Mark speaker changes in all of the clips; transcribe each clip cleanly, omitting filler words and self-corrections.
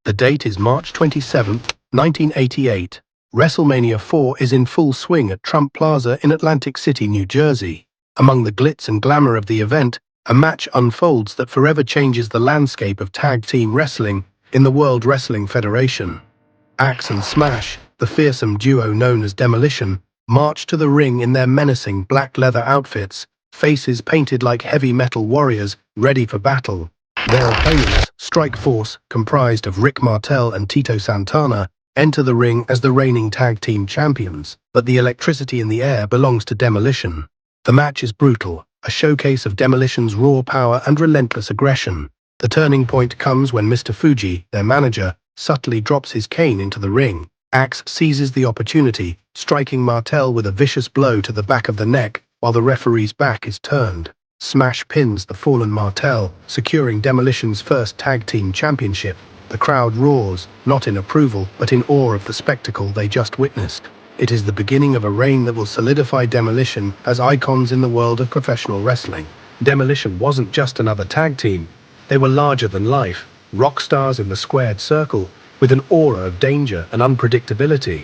Speaker 1: The date is March 27, 1988. WrestleMania IV is in full swing at Trump Plaza in Atlantic City, New Jersey. Among the glitz and glamour of the event, a match unfolds that forever changes the landscape of tag team wrestling in the World Wrestling Federation. Axe and Smash, the fearsome duo known as Demolition, march to the ring in their menacing black leather outfits, faces painted like heavy metal warriors ready for battle. Their opponents, Strike Force, comprised of Rick Martel and Tito Santana, enter the ring as the reigning tag team champions, but the electricity in the air belongs to Demolition. The match is brutal, a showcase of Demolition's raw power and relentless aggression. The turning point comes when Mr. Fuji, their manager, subtly drops his cane into the ring. Axe seizes the opportunity, striking Martel with a vicious blow to the back of the neck while the referee's back is turned. Smash pins the fallen Martel, securing Demolition's first tag team championship. The crowd roars, not in approval, but in awe of the spectacle they just witnessed. It is the beginning of a reign that will solidify Demolition as icons in the world of professional wrestling. Demolition wasn't just another tag team. They were larger than life, rock stars in the squared circle, with an aura of danger and unpredictability.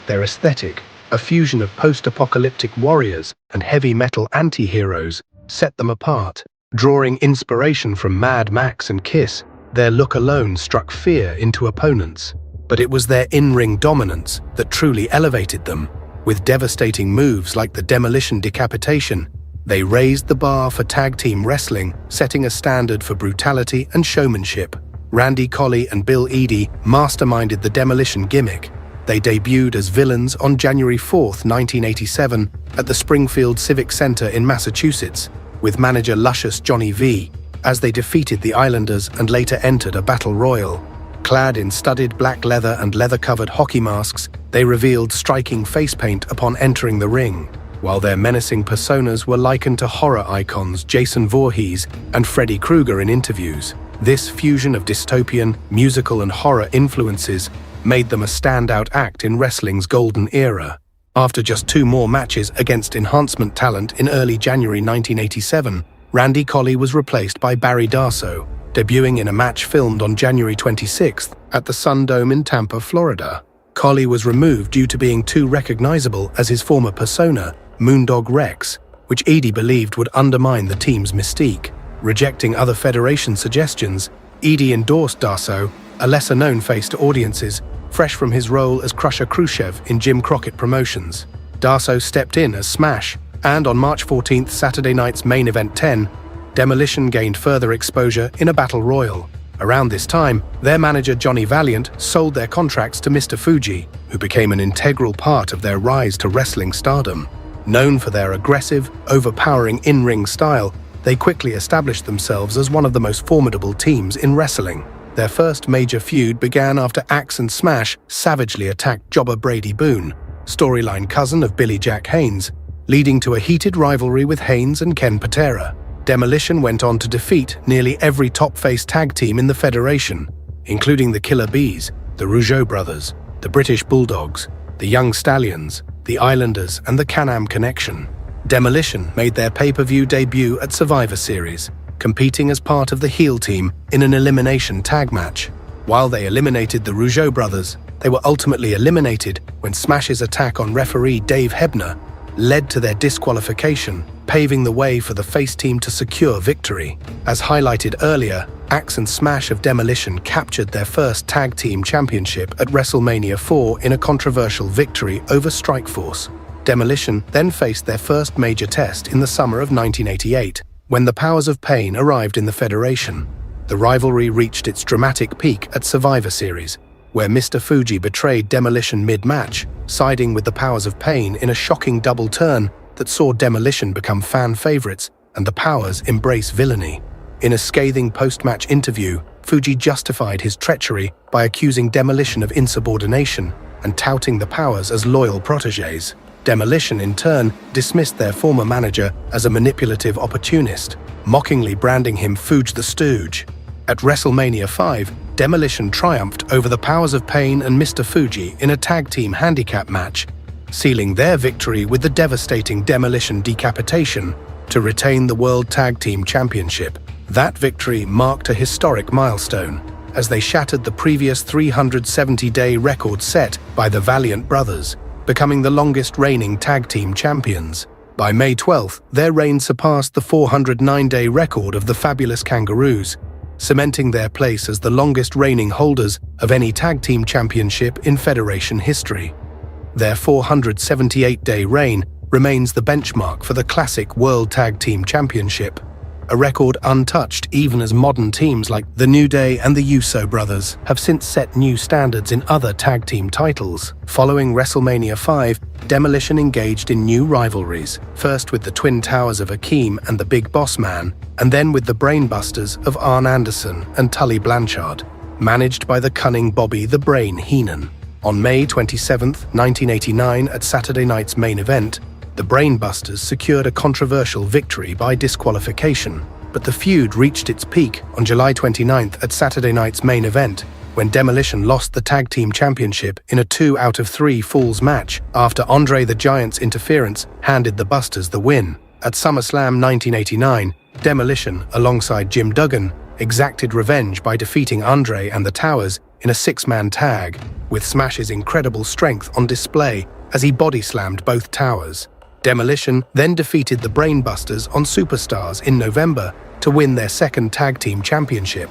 Speaker 1: Their aesthetic, a fusion of post-apocalyptic warriors and heavy metal anti-heroes, set them apart. Drawing inspiration from Mad Max and Kiss, their look alone struck fear into opponents. But it was their in-ring dominance that truly elevated them. With devastating moves like the Demolition Decapitation, they raised the bar for tag team wrestling, setting a standard for brutality and showmanship. Randy Colley and Bill Eadie masterminded the Demolition gimmick. They debuted as villains on January 4, 1987, at the Springfield Civic Center in Massachusetts, with manager Luscious Johnny V, as they defeated the Islanders and later entered a battle royal. Clad in studded black leather and leather-covered hockey masks, they revealed striking face paint upon entering the ring, while their menacing personas were likened to horror icons Jason Voorhees and Freddy Krueger in interviews. This fusion of dystopian, musical and horror influences made them a standout act in wrestling's golden era. After just 2 more matches against enhancement talent in early January 1987, Randy Colley was replaced by Barry Darsow, debuting in a match filmed on January 26th at the Sun Dome in Tampa, Florida. Colley was removed due to being too recognizable as his former persona, Moondog Rex, which Eadie believed would undermine the team's mystique. Rejecting other Federation suggestions, Eadie endorsed Darsow, a lesser-known face to audiences, fresh from his role as Crusher Khrushchev in Jim Crockett Promotions. Darsow stepped in as Smash, and on March 14th, Saturday night's Main Event 10, Demolition gained further exposure in a battle royal. Around this time, their manager Johnny Valiant sold their contracts to Mr. Fuji, who became an integral part of their rise to wrestling stardom. Known for their aggressive, overpowering in-ring style, they quickly established themselves as one of the most formidable teams in wrestling. Their first major feud began after Axe and Smash savagely attacked jobber Brady Boone, storyline cousin of Billy Jack Haynes, leading to a heated rivalry with Haynes and Ken Patera. Demolition went on to defeat nearly every top-face tag team in the Federation, including the Killer Bees, the Rougeau Brothers, the British Bulldogs, the Young Stallions, the Islanders, and the Can-Am Connection. Demolition made their pay-per-view debut at Survivor Series, competing as part of the heel team in an elimination tag match. While they eliminated the Rougeau Brothers, they were ultimately eliminated when Smash's attack on referee Dave Hebner led to their disqualification, paving the way for the face team to secure victory. As highlighted earlier, Axe and Smash of Demolition captured their first tag team championship at WrestleMania IV in a controversial victory over Strikeforce. Demolition then faced their first major test in the summer of 1988, when the Powers of Pain arrived in the Federation. The rivalry reached its dramatic peak at Survivor Series, where Mr. Fuji betrayed Demolition mid-match, siding with the Powers of Pain in a shocking double turn that saw Demolition become fan favorites and the Powers embrace villainy. In a scathing post-match interview, Fuji justified his treachery by accusing Demolition of insubordination and touting the Powers as loyal protégés. Demolition, in turn, dismissed their former manager as a manipulative opportunist, mockingly branding him Fuge the Stooge. At WrestleMania V, Demolition triumphed over the Powers of Pain and Mr. Fuji in a tag team handicap match, sealing their victory with the devastating Demolition Decapitation to retain the World Tag Team Championship. That victory marked a historic milestone, as they shattered the previous 370-day record set by the Valiant Brothers, becoming the longest reigning tag team champions. By May 12th, their reign surpassed the 409-day record of the Fabulous Kangaroos, cementing their place as the longest reigning holders of any tag team championship in Federation history. Their 478-day reign remains the benchmark for the classic World Tag Team Championship, a record untouched even as modern teams like the New Day and the Uso brothers have since set new standards in other tag team titles. Following WrestleMania 5, Demolition engaged in new rivalries, first with the Twin Towers of Akeem and the Big Boss Man, and then with the Brainbusters of Arn Anderson and Tully Blanchard, managed by the cunning Bobby the Brain Heenan. On May 27, 1989, at Saturday night's main event, the Brainbusters secured a controversial victory by disqualification, but the feud reached its peak on July 29th at Saturday night's main event, when Demolition lost the Tag Team Championship in a 2 out of 3 falls match after Andre the Giant's interference handed the Busters the win. At SummerSlam 1989, Demolition, alongside Jim Duggan, exacted revenge by defeating Andre and the Towers in a 6-man tag, with Smash's incredible strength on display as he body-slammed both Towers. Demolition then defeated the Brainbusters on Superstars in November to win their second Tag Team Championship.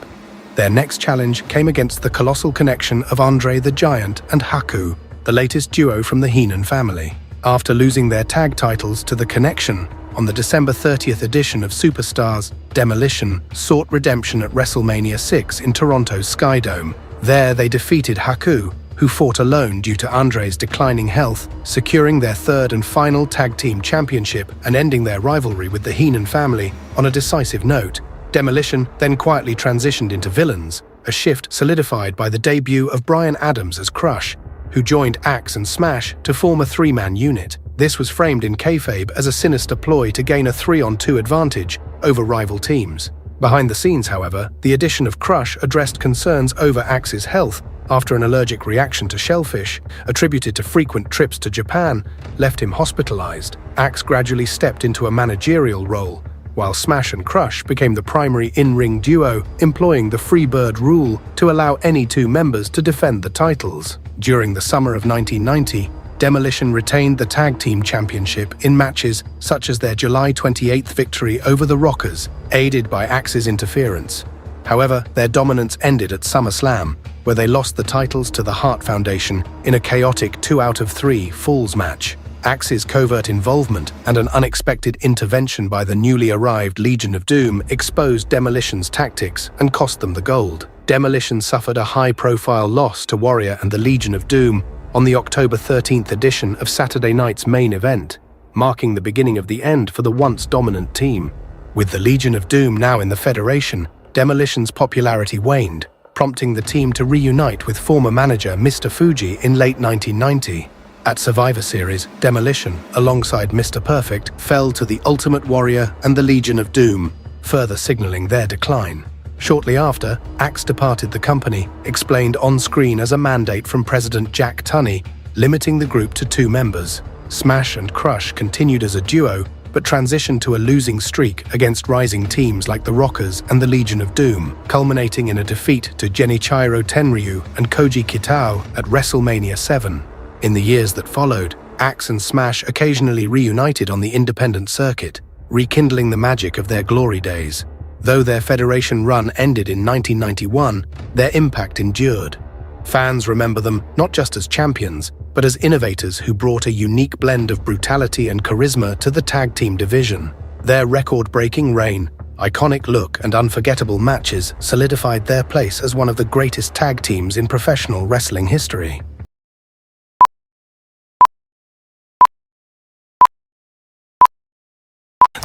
Speaker 1: Their next challenge came against the colossal connection of Andre the Giant and Haku, the latest duo from the Heenan family. After losing their tag titles to the Connection on the December 30th edition of Superstars, Demolition sought redemption at WrestleMania 6 in Toronto's Skydome. There they defeated Haku, who fought alone due to Andre's declining health, securing their third and final Tag Team Championship and ending their rivalry with the Heenan family on a decisive note. Demolition then quietly transitioned into villains, a shift solidified by the debut of Bryan Adams as Crush, who joined Axe and Smash to form a 3-man unit. This was framed in kayfabe as a sinister ploy to gain a 3-on-2 advantage over rival teams. Behind the scenes, however, the addition of Crush addressed concerns over Axe's health after an allergic reaction to shellfish, attributed to frequent trips to Japan, left him hospitalized. Axe gradually stepped into a managerial role, while Smash and Crush became the primary in-ring duo, employing the Freebird rule to allow any 2 members to defend the titles. During the summer of 1990, Demolition retained the Tag Team Championship in matches such as their July 28th victory over the Rockers, aided by Axe's interference. However, their dominance ended at SummerSlam, where they lost the titles to the Hart Foundation in a chaotic 2 out of 3 falls match. Axe's covert involvement and an unexpected intervention by the newly arrived Legion of Doom exposed Demolition's tactics and cost them the gold. Demolition suffered a high-profile loss to Warrior and the Legion of Doom on the October 13th edition of Saturday night's main event, marking the beginning of the end for the once dominant team. With the Legion of Doom now in the Federation, Demolition's popularity waned, prompting the team to reunite with former manager Mr. Fuji in late 1990. At Survivor Series, Demolition, alongside Mr. Perfect, fell to the Ultimate Warrior and the Legion of Doom, further signaling their decline. Shortly after, Axe departed the company, explained on-screen as a mandate from President Jack Tunney, limiting the group to 2 members. Smash and Crush continued as a duo, but transitioned to a losing streak against rising teams like the Rockers and the Legion of Doom, culminating in a defeat to Genichiro Tenryu and Koji Kitao at WrestleMania 7. In the years that followed, Axe and Smash occasionally reunited on the independent circuit, rekindling the magic of their glory days. Though their Federation run ended in 1991, their impact endured. Fans remember them not just as champions, but as innovators who brought a unique blend of brutality and charisma to the tag team division. Their record-breaking reign, iconic look, and unforgettable matches solidified their place as one of the greatest tag teams in professional wrestling history.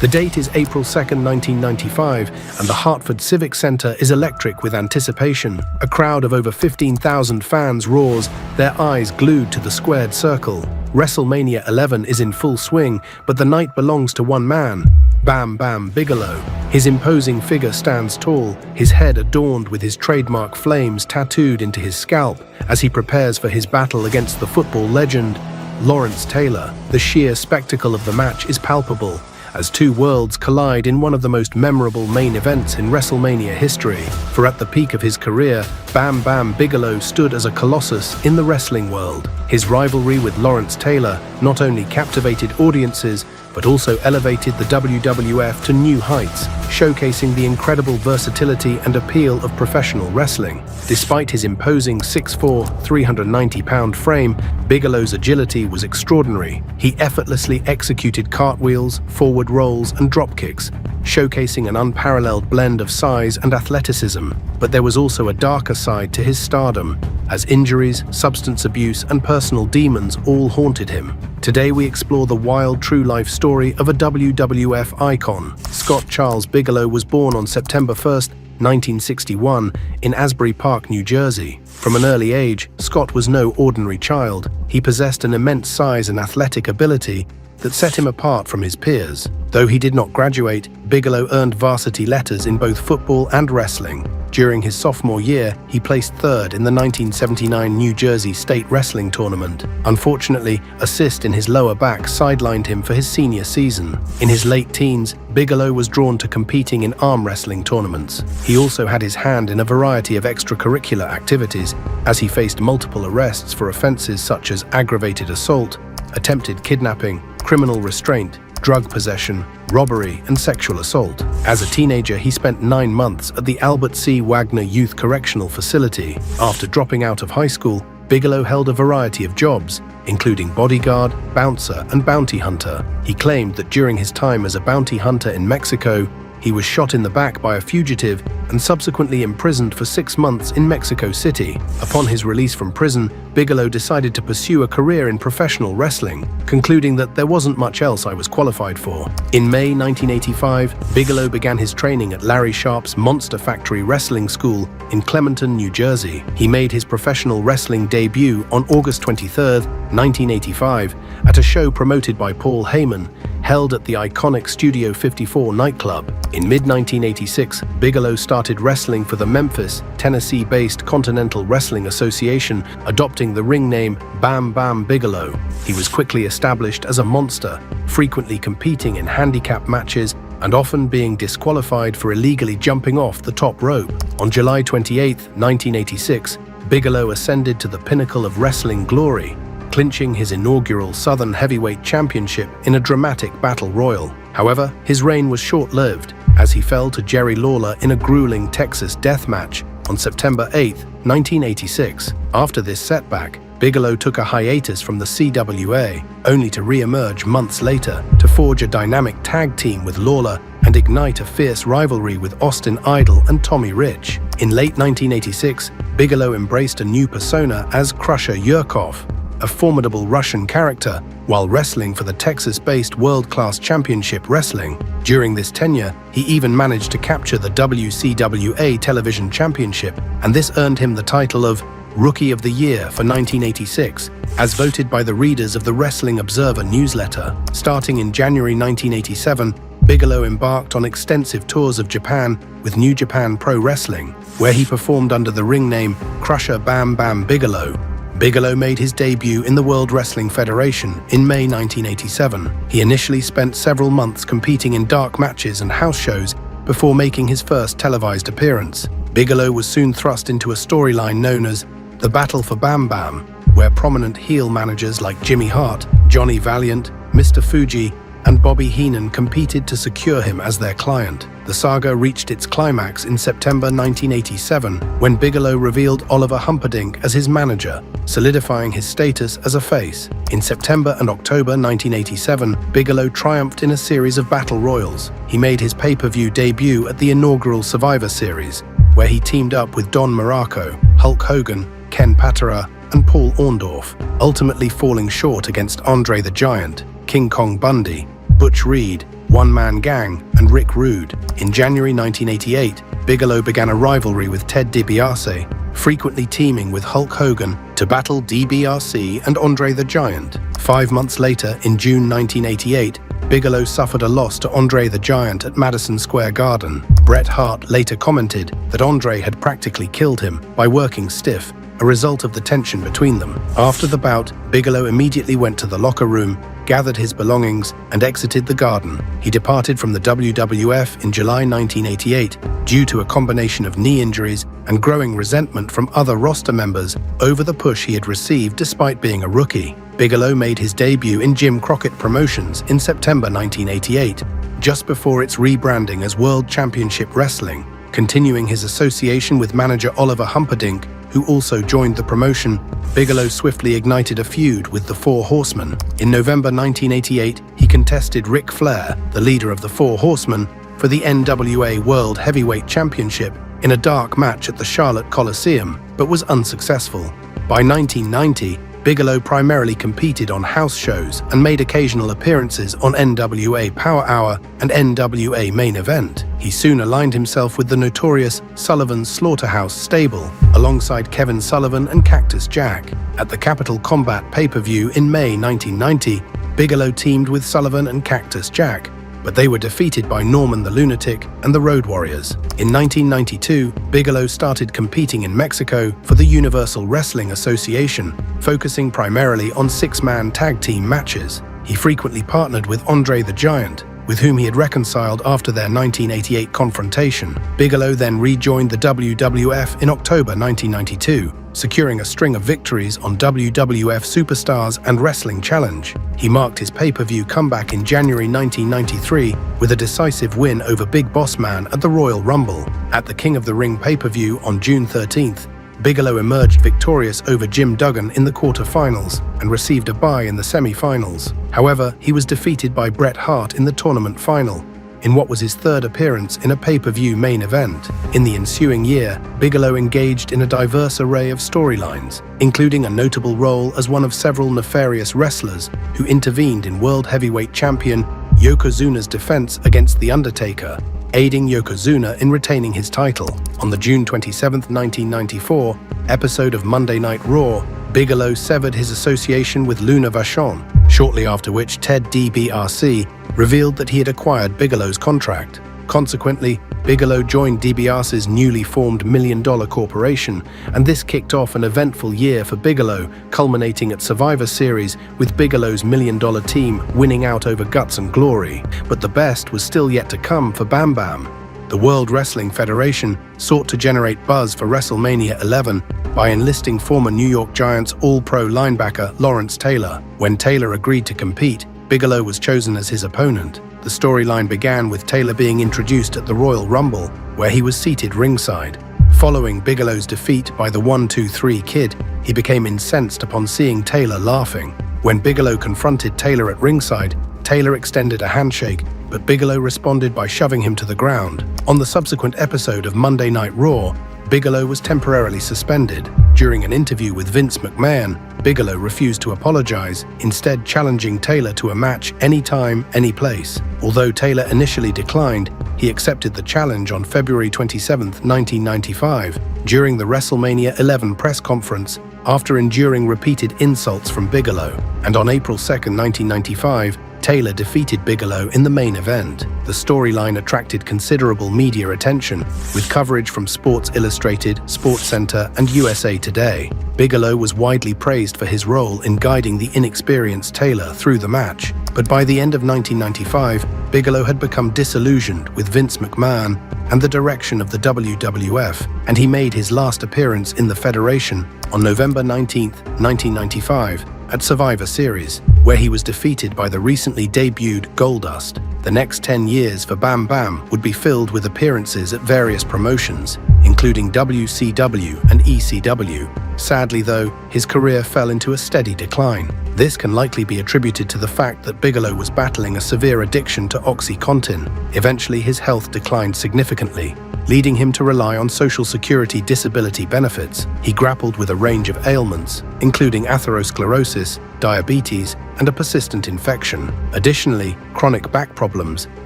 Speaker 1: The date is April 2nd, 1995, and the Hartford Civic Center is electric with anticipation. A crowd of over 15,000 fans roars, their eyes glued to the squared circle. WrestleMania 11 is in full swing, but the night belongs to one man, Bam Bigelow. His imposing figure stands tall, his head adorned with his trademark flames tattooed into his scalp as he prepares for his battle against the football legend, Lawrence Taylor. The sheer spectacle of the match is palpable. as two worlds collide in one of the most memorable main events in WrestleMania history. For at the peak of his career, Bam Bigelow stood as a colossus in the wrestling world. His rivalry with Lawrence Taylor not only captivated audiences, but also elevated the WWF to new heights, showcasing the incredible versatility and appeal of professional wrestling. Despite his imposing 6'4", 390-pound frame, Bigelow's agility was extraordinary. He effortlessly executed cartwheels, forward rolls, and dropkicks, showcasing an unparalleled blend of size and athleticism. But there was also a darker side to his stardom, as injuries, substance abuse, and personal demons all haunted him. Today we explore the wild, true-life story of a WWF icon. Scott Charles Bigelow was born on September 1st, 1961, in Asbury Park, New Jersey. From an early age, Scott was no ordinary child. He possessed an immense size and athletic ability that set him apart from his peers. Though he did not graduate, Bigelow earned varsity letters in both football and wrestling. During his sophomore year, he placed third in the 1979 New Jersey State Wrestling Tournament. Unfortunately, a cyst in his lower back sidelined him for his senior season. In his late teens, Bigelow was drawn to competing in arm wrestling tournaments. He also had his hand in a variety of extracurricular activities, as he faced multiple arrests for offenses such as aggravated assault, attempted kidnapping, criminal restraint, drug possession, robbery, and sexual assault. As a teenager, he spent 9 months at the Albert C. Wagner Youth Correctional Facility. After dropping out of high school, Bigelow held a variety of jobs, including bodyguard, bouncer, and bounty hunter. He claimed that during his time as a bounty hunter in Mexico, he was shot in the back by a fugitive and subsequently imprisoned for 6 months in Mexico City. Upon his release from prison, Bigelow decided to pursue a career in professional wrestling, concluding that there wasn't much else I was qualified for. In May 1985, Bigelow began his training at Larry Sharp's Monster Factory Wrestling School in Clementon, New Jersey. He made his professional wrestling debut on August 23, 1985, at a show promoted by Paul Heyman, held at the iconic Studio 54 nightclub. In mid-1986, Bigelow started wrestling for the Memphis, Tennessee-based Continental Wrestling Association, adopting the ring name Bam Bigelow. He was quickly established as a monster, frequently competing in handicap matches and often being disqualified for illegally jumping off the top rope. On July 28, 1986, Bigelow ascended to the pinnacle of wrestling glory, clinching his inaugural Southern Heavyweight Championship in a dramatic battle royal. However, his reign was short-lived, as he fell to Jerry Lawler in a grueling Texas death match on September 8, 1986. After this setback, Bigelow took a hiatus from the CWA, only to re-emerge months later to forge a dynamic tag team with Lawler and ignite a fierce rivalry with Austin Idol and Tommy Rich. In late 1986, Bigelow embraced a new persona as Crusher Yurkov, a formidable Russian character, while wrestling for the Texas-based World-Class Championship Wrestling. During this tenure, he even managed to capture the WCWA Television Championship, and this earned him the title of Rookie of the Year for 1986, as voted by the readers of the Wrestling Observer newsletter. Starting in January 1987, Bigelow embarked on extensive tours of Japan with New Japan Pro Wrestling, where he performed under the ring name Crusher Bam Bigelow. Bigelow made his debut in the World Wrestling Federation in May 1987. He initially spent several months competing in dark matches and house shows before making his first televised appearance. Bigelow was soon thrust into a storyline known as The Battle for Bam Bam, where prominent heel managers like Jimmy Hart, Johnny Valiant, Mr. Fuji, and Bobby Heenan competed to secure him as their client. The saga reached its climax in September 1987 when Bigelow revealed Oliver Humperdinck as his manager, solidifying his status as a face. In September and October 1987, Bigelow triumphed in a series of battle royals. He made his pay-per-view debut at the inaugural Survivor Series, where he teamed up with Don Muraco, Hulk Hogan, Ken Patera, and Paul Orndorff, ultimately falling short against Andre the Giant, King Kong Bundy, Butch Reed, One Man Gang, and Rick Rude. In January 1988, Bigelow began a rivalry with Ted DiBiase, frequently teaming with Hulk Hogan to battle DiBiase and Andre the Giant. 5 months later, in June 1988, Bigelow suffered a loss to Andre the Giant at Madison Square Garden. Bret Hart later commented that Andre had practically killed him by working stiff, a result of the tension between them. After the bout, Bigelow immediately went to the locker room gathered his belongings, and exited the garden. He departed from the WWF in July 1988 due to a combination of knee injuries and growing resentment from other roster members over the push he had received despite being a rookie. Bigelow made his debut in Jim Crockett Promotions in September 1988, just before its rebranding as World Championship Wrestling, continuing his association with manager Oliver Humperdinck, who also joined the promotion. Bigelow swiftly ignited a feud with the Four Horsemen. In November 1988, he contested Ric Flair, the leader of the Four Horsemen, for the NWA World Heavyweight Championship in a dark match at the Charlotte Coliseum, but was unsuccessful. By 1990, Bigelow primarily competed on house shows and made occasional appearances on NWA Power Hour and NWA Main Event. He soon aligned himself with the notorious Sullivan's Slaughterhouse stable, alongside Kevin Sullivan and Cactus Jack. At the Capital Combat pay-per-view in May 1990, Bigelow teamed with Sullivan and Cactus Jack, but they were defeated by Norman the Lunatic and the Road Warriors. In 1992, Bigelow started competing in Mexico for the Universal Wrestling Association, focusing primarily on six-man tag team matches. He frequently partnered with Andre the Giant, with whom he had reconciled after their 1988 confrontation. Bigelow then rejoined the WWF in October 1992, securing a string of victories on WWF Superstars and Wrestling Challenge. He marked his pay-per-view comeback in January 1993 with a decisive win over Big Boss Man at the Royal Rumble. At the King of the Ring pay-per-view on June 13th, Bigelow emerged victorious over Jim Duggan in the quarterfinals and received a bye in the semi-finals. However, he was defeated by Bret Hart in the tournament final, in what was his third appearance in a pay-per-view main event. In the ensuing year, Bigelow engaged in a diverse array of storylines, including a notable role as one of several nefarious wrestlers who intervened in World Heavyweight Champion Yokozuna's defense against The Undertaker, aiding Yokozuna in retaining his title. On the June 27, 1994, episode of Monday Night Raw, Bigelow severed his association with Luna Vachon, shortly after which Ted DiBiase revealed that he had acquired Bigelow's contract. Consequently, Bigelow joined DiBiase's newly formed $1 Million Corporation, and this kicked off an eventful year for Bigelow, culminating at Survivor Series with Bigelow's $1 Million team winning out over Guts and Glory. But the best was still yet to come for Bam Bam. The World Wrestling Federation sought to generate buzz for WrestleMania 11 by enlisting former New York Giants All-Pro linebacker Lawrence Taylor. When Taylor agreed to compete, Bigelow was chosen as his opponent. The storyline began with Taylor being introduced at the Royal Rumble, where he was seated ringside. Following Bigelow's defeat by the 1-2-3 Kid, he became incensed upon seeing Taylor laughing. When Bigelow confronted Taylor at ringside, Taylor extended a handshake, but Bigelow responded by shoving him to the ground. On the subsequent episode of Monday Night Raw, Bigelow was temporarily suspended. During an interview with Vince McMahon, Bigelow refused to apologize, instead challenging Taylor to a match anytime, any place. Although Taylor initially declined, he accepted the challenge on February 27, 1995, during the WrestleMania 11 press conference, after enduring repeated insults from Bigelow. And on April 2, 1995, Taylor defeated Bigelow in the main event. The storyline attracted considerable media attention, with coverage from Sports Illustrated, SportsCenter, and USA Today. Bigelow was widely praised for his role in guiding the inexperienced Taylor through the match. But by the end of 1995, Bigelow had become disillusioned with Vince McMahon and the direction of the WWF, and he made his last appearance in the Federation on November 19, 1995, at Survivor Series, where he was defeated by the recently debuted Goldust. The next 10 years for Bam Bam would be filled with appearances at various promotions, including WCW and ECW. Sadly, though, his career fell into a steady decline. This can likely be attributed to the fact that Bigelow was battling a severe addiction to OxyContin. Eventually, his health declined significantly, leading him to rely on Social Security disability benefits. He grappled with a range of ailments, including atherosclerosis, diabetes, and a persistent infection. Additionally, chronic back problems,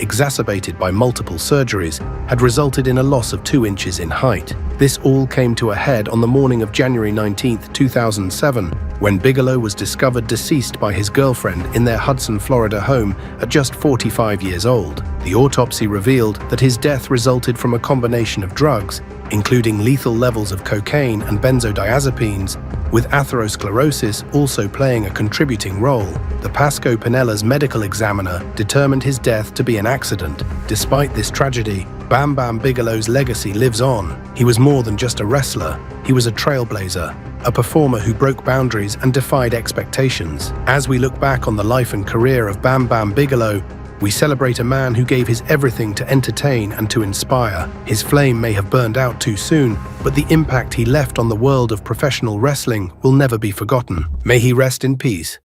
Speaker 1: exacerbated by multiple surgeries, had resulted in a loss of 2 inches in height. This all came to a head on the morning of January 19, 2007, when Bigelow was discovered deceased by his girlfriend in their Hudson, Florida home at just 45 years old. The autopsy revealed that his death resulted from a combination of drugs, including lethal levels of cocaine and benzodiazepines, with atherosclerosis also playing a contributing role. The Pasco Pinella's medical examiner determined his death to be an accident. Despite this tragedy, Bam Bigelow's legacy lives on. He was more than just a wrestler. He was a trailblazer, a performer who broke boundaries and defied expectations. As we look back on the life and career of Bam Bigelow, we celebrate a man who gave his everything to entertain and to inspire. His flame may have burned out too soon, but the impact he left on the world of professional wrestling will never be forgotten. May he rest in peace.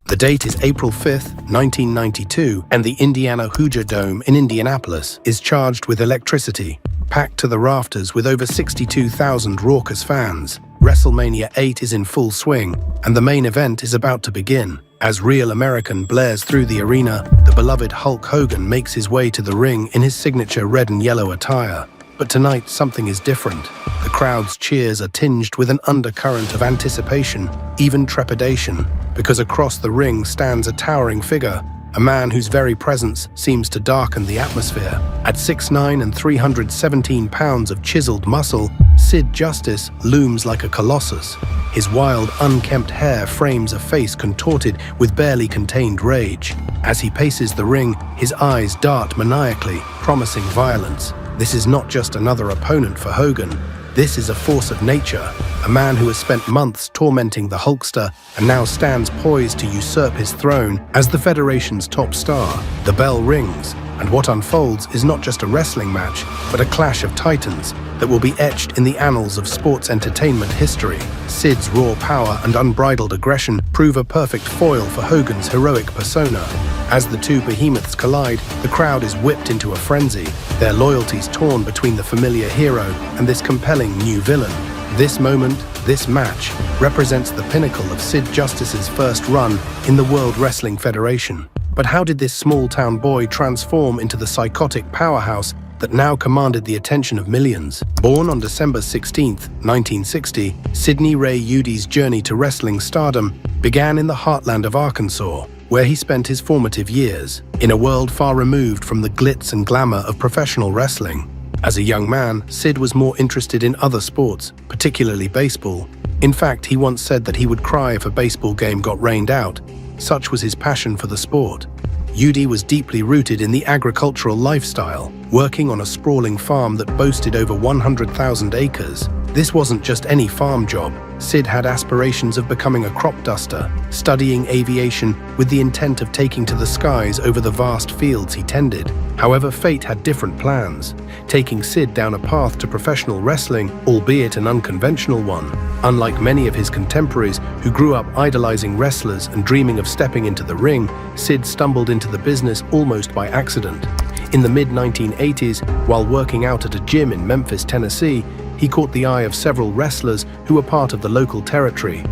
Speaker 1: The date is April 5th, 1992, and the Indiana Hoosier Dome in Indianapolis is charged with electricity, packed to the rafters with over 62,000 raucous fans. WrestleMania 8 is in full swing, and the main event is about to begin. As Real American blares through the arena, the beloved Hulk Hogan makes his way to the ring in his signature red and yellow attire. But tonight, something is different. The crowd's cheers are tinged with an undercurrent of anticipation, even trepidation, because across the ring stands a towering figure, a man whose very presence seems to darken the atmosphere. At 6'9" and 317 pounds of chiseled muscle, Sid Justice looms like a colossus. His wild, unkempt hair frames a face contorted with barely contained rage. As he paces the ring, his eyes dart maniacally, promising violence. This is not just another opponent for Hogan. This is a force of nature, a man who has spent months tormenting the Hulkster and now stands poised to usurp his throne as the Federation's top star. The bell rings, and what unfolds is not just a wrestling match, but a clash of titans that will be etched in the annals of sports entertainment history. Sid's raw power and unbridled aggression prove a perfect foil for Hogan's heroic persona. As the two behemoths collide, the crowd is whipped into a frenzy, their loyalties torn between the familiar hero and this compelling new villain. This moment, this match, represents the pinnacle of Sid Justice's first run in the World Wrestling Federation. But how did this small-town boy transform into the psychotic powerhouse that now commanded the attention of millions? Born on December 16, 1960, Sidney Ray Udy's journey to wrestling stardom began in the heartland of Arkansas, where he spent his formative years, in a world far removed from the glitz and glamour of professional wrestling. As a young man, Sid was more interested in other sports, particularly baseball. In fact, he once said that he would cry if a baseball game got rained out. Such was his passion for the sport. Udy was deeply rooted in the agricultural lifestyle, working on a sprawling farm that boasted over 100,000 acres. This wasn't just any farm job. Sid had aspirations of becoming a crop duster, studying aviation with the intent of taking to the skies over the vast fields he tended. However, fate had different plans, taking Sid down a path to professional wrestling, albeit an unconventional one. Unlike many of his contemporaries who grew up idolizing wrestlers and dreaming of stepping into the ring, Sid stumbled into the business almost by accident. In the mid-1980s, while working out at a gym in Memphis, Tennessee, he caught the eye of several wrestlers who were part of the local territory.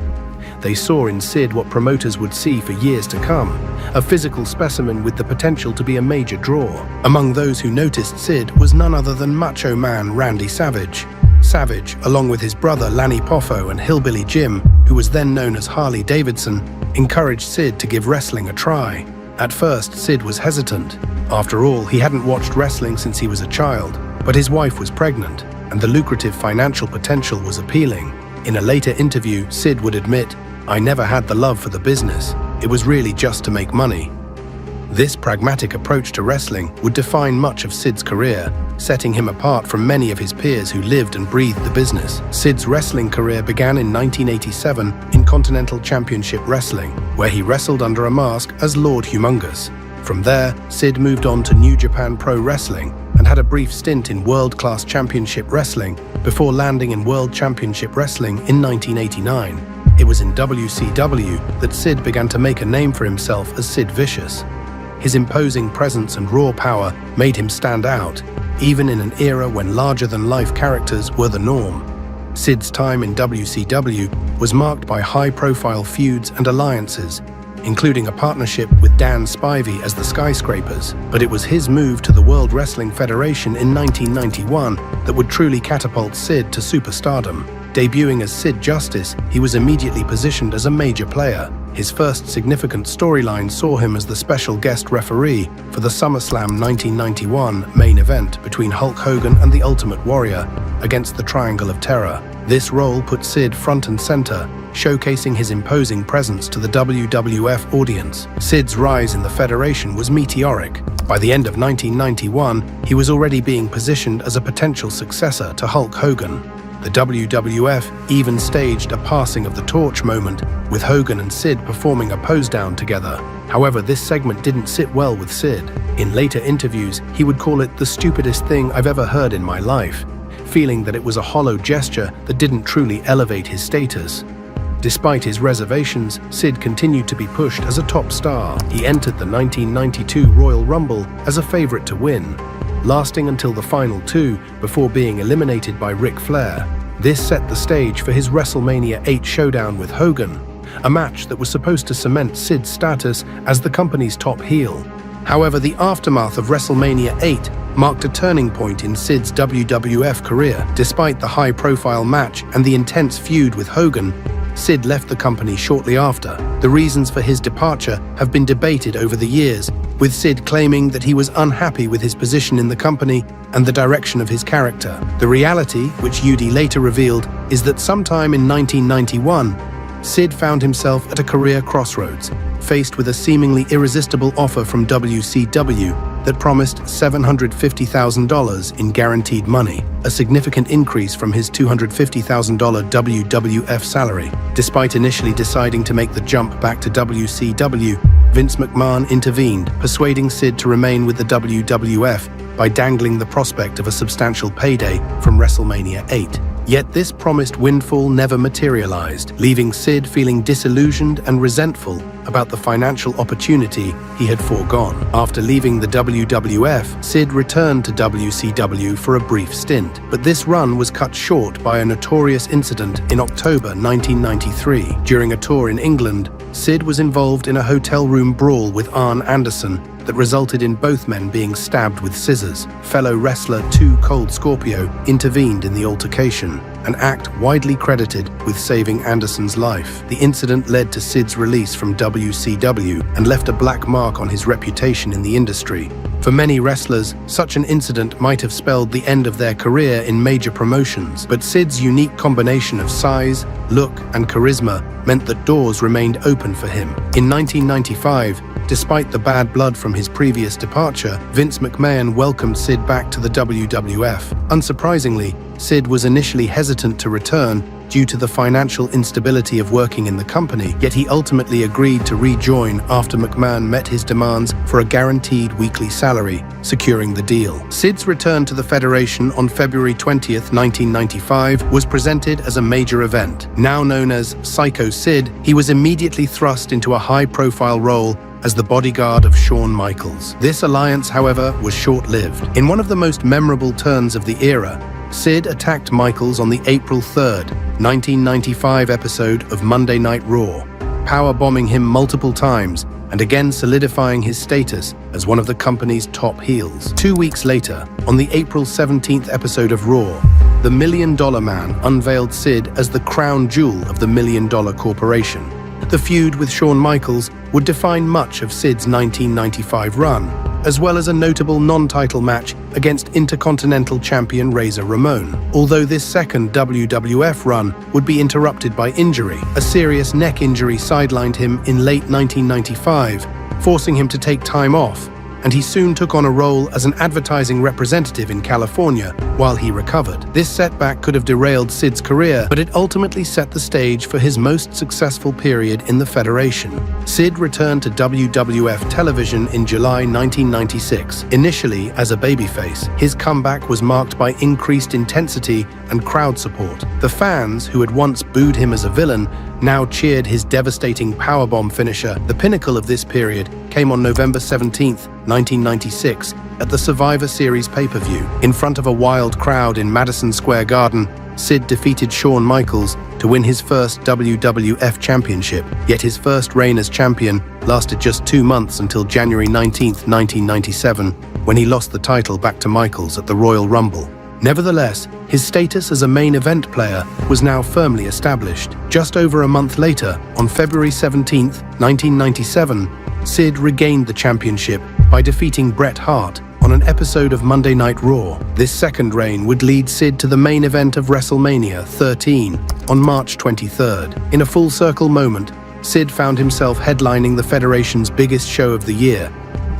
Speaker 1: They saw in Sid what promoters would see for years to come, a physical specimen with the potential to be a major draw. Among those who noticed Sid was none other than Macho Man Randy Savage. Savage, along with his brother Lanny Poffo and Hillbilly Jim, who was then known as Harley Davidson, encouraged Sid to give wrestling a try. At first, Sid was hesitant. After all, he hadn't watched wrestling since he was a child, but his wife was pregnant, and the lucrative financial potential was appealing. In a later interview, Sid would admit, "I never had the love for the business. It was really just to make money." This pragmatic approach to wrestling would define much of Sid's career, setting him apart from many of his peers who lived and breathed the business. Sid's wrestling career began in 1987 in Continental Championship Wrestling, where he wrestled under a mask as Lord Humongous. From there, Sid moved on to New Japan Pro Wrestling and had a brief stint in World Class Championship Wrestling before landing in World Championship Wrestling in 1989. It was in WCW that Sid began to make a name for himself as Sid Vicious. His imposing presence and raw power made him stand out, even in an era when larger-than-life characters were the norm. Sid's time in WCW was marked by high-profile feuds and alliances, including a partnership with Dan Spivey as the Skyscrapers. But it was his move to the World Wrestling Federation in 1991 that would truly catapult Sid to superstardom. Debuting as Sid Justice, he was immediately positioned as a major player. His first significant storyline saw him as the special guest referee for the SummerSlam 1991 main event between Hulk Hogan and the Ultimate Warrior against the Triangle of Terror. This role put Sid front and center, showcasing his imposing presence to the WWF audience. Sid's rise in the Federation was meteoric. By the end of 1991, he was already being positioned as a potential successor to Hulk Hogan. The WWF even staged a passing of the torch moment, with Hogan and Sid performing a pose-down together. However, this segment didn't sit well with Sid. In later interviews, he would call it the stupidest thing I've ever heard in my life, feeling that it was a hollow gesture that didn't truly elevate his status. Despite his reservations, Sid continued to be pushed as a top star. He entered the 1992 Royal Rumble as a favorite to win, lasting until the final two before being eliminated by Ric Flair. This set the stage for his WrestleMania 8 showdown with Hogan, a match that was supposed to cement Sid's status as the company's top heel. However, the aftermath of WrestleMania 8 marked a turning point in Sid's WWF career. Despite the high-profile match and the intense feud with Hogan, Sid left the company shortly after. The reasons for his departure have been debated over the years, with Sid claiming that he was unhappy with his position in the company and the direction of his character. The reality, which UD later revealed, is that sometime in 1991, Sid found himself at a career crossroads, faced with a seemingly irresistible offer from WCW that promised $750,000 in guaranteed money, a significant increase from his $250,000 WWF salary. Despite initially deciding to make the jump back to WCW, Vince McMahon intervened, persuading Sid to remain with the WWF by dangling the prospect of a substantial payday from WrestleMania 8. Yet this promised windfall never materialized, leaving Sid feeling disillusioned and resentful about the financial opportunity he had foregone. After leaving the WWF, Sid returned to WCW for a brief stint, but this run was cut short by a notorious incident in October 1993. During a tour in England, Sid was involved in a hotel room brawl with Arn Anderson that resulted in both men being stabbed with scissors. Fellow wrestler 2 Cold Scorpio intervened in the altercation, an act widely credited with saving Anderson's life. The incident led to Sid's release from WCW and left a black mark on his reputation in the industry. For many wrestlers, such an incident might have spelled the end of their career in major promotions, but Sid's unique combination of size, look, and charisma meant that doors remained open for him. In 1995, despite the bad blood from his previous departure, Vince McMahon welcomed Sid back to the WWF. Unsurprisingly, Sid was initially hesitant to return due to the financial instability of working in the company, yet he ultimately agreed to rejoin after McMahon met his demands for a guaranteed weekly salary, securing the deal. Sid's return to the Federation on February 20th, 1995 was presented as a major event. Now known as Psycho Sid, he was immediately thrust into a high-profile role as the bodyguard of Shawn Michaels. This alliance, however, was short-lived. In one of the most memorable turns of the era, Sid attacked Michaels on the April 3rd, 1995 episode of Monday Night Raw, powerbombing him multiple times and again solidifying his status as one of the company's top heels. 2 weeks later, on the April 17th episode of Raw, the $1 Million Man unveiled Sid as the crown jewel of the $1 Million Corporation. The feud with Shawn Michaels would define much of Sid's 1995 run, as well as a notable non-title match against Intercontinental Champion Razor Ramon. Although this second WWF run would be interrupted by injury, a serious neck injury sidelined him in late 1995, forcing him to take time off, and he soon took on a role as an advertising representative in California while he recovered. This setback could have derailed Sid's career, but it ultimately set the stage for his most successful period in the Federation. Sid returned to WWF television in July 1996. Initially as a babyface, his comeback was marked by increased intensity and crowd support. The fans, who had once booed him as a villain, now cheered his devastating powerbomb finisher. The pinnacle of this period came on November 17th, 1996, at the Survivor Series pay-per-view. In front of a wild crowd in Madison Square Garden, Sid defeated Shawn Michaels to win his first WWF Championship, yet his first reign as champion lasted just 2 months until January 19th, 1997, when he lost the title back to Michaels at the Royal Rumble. Nevertheless, his status as a main event player was now firmly established. Just over a month later, on February 17, 1997, Sid regained the championship by defeating Bret Hart on an episode of Monday Night Raw. This second reign would lead Sid to the main event of WrestleMania 13 on March 23rd. In a full-circle moment, Sid found himself headlining the Federation's biggest show of the year,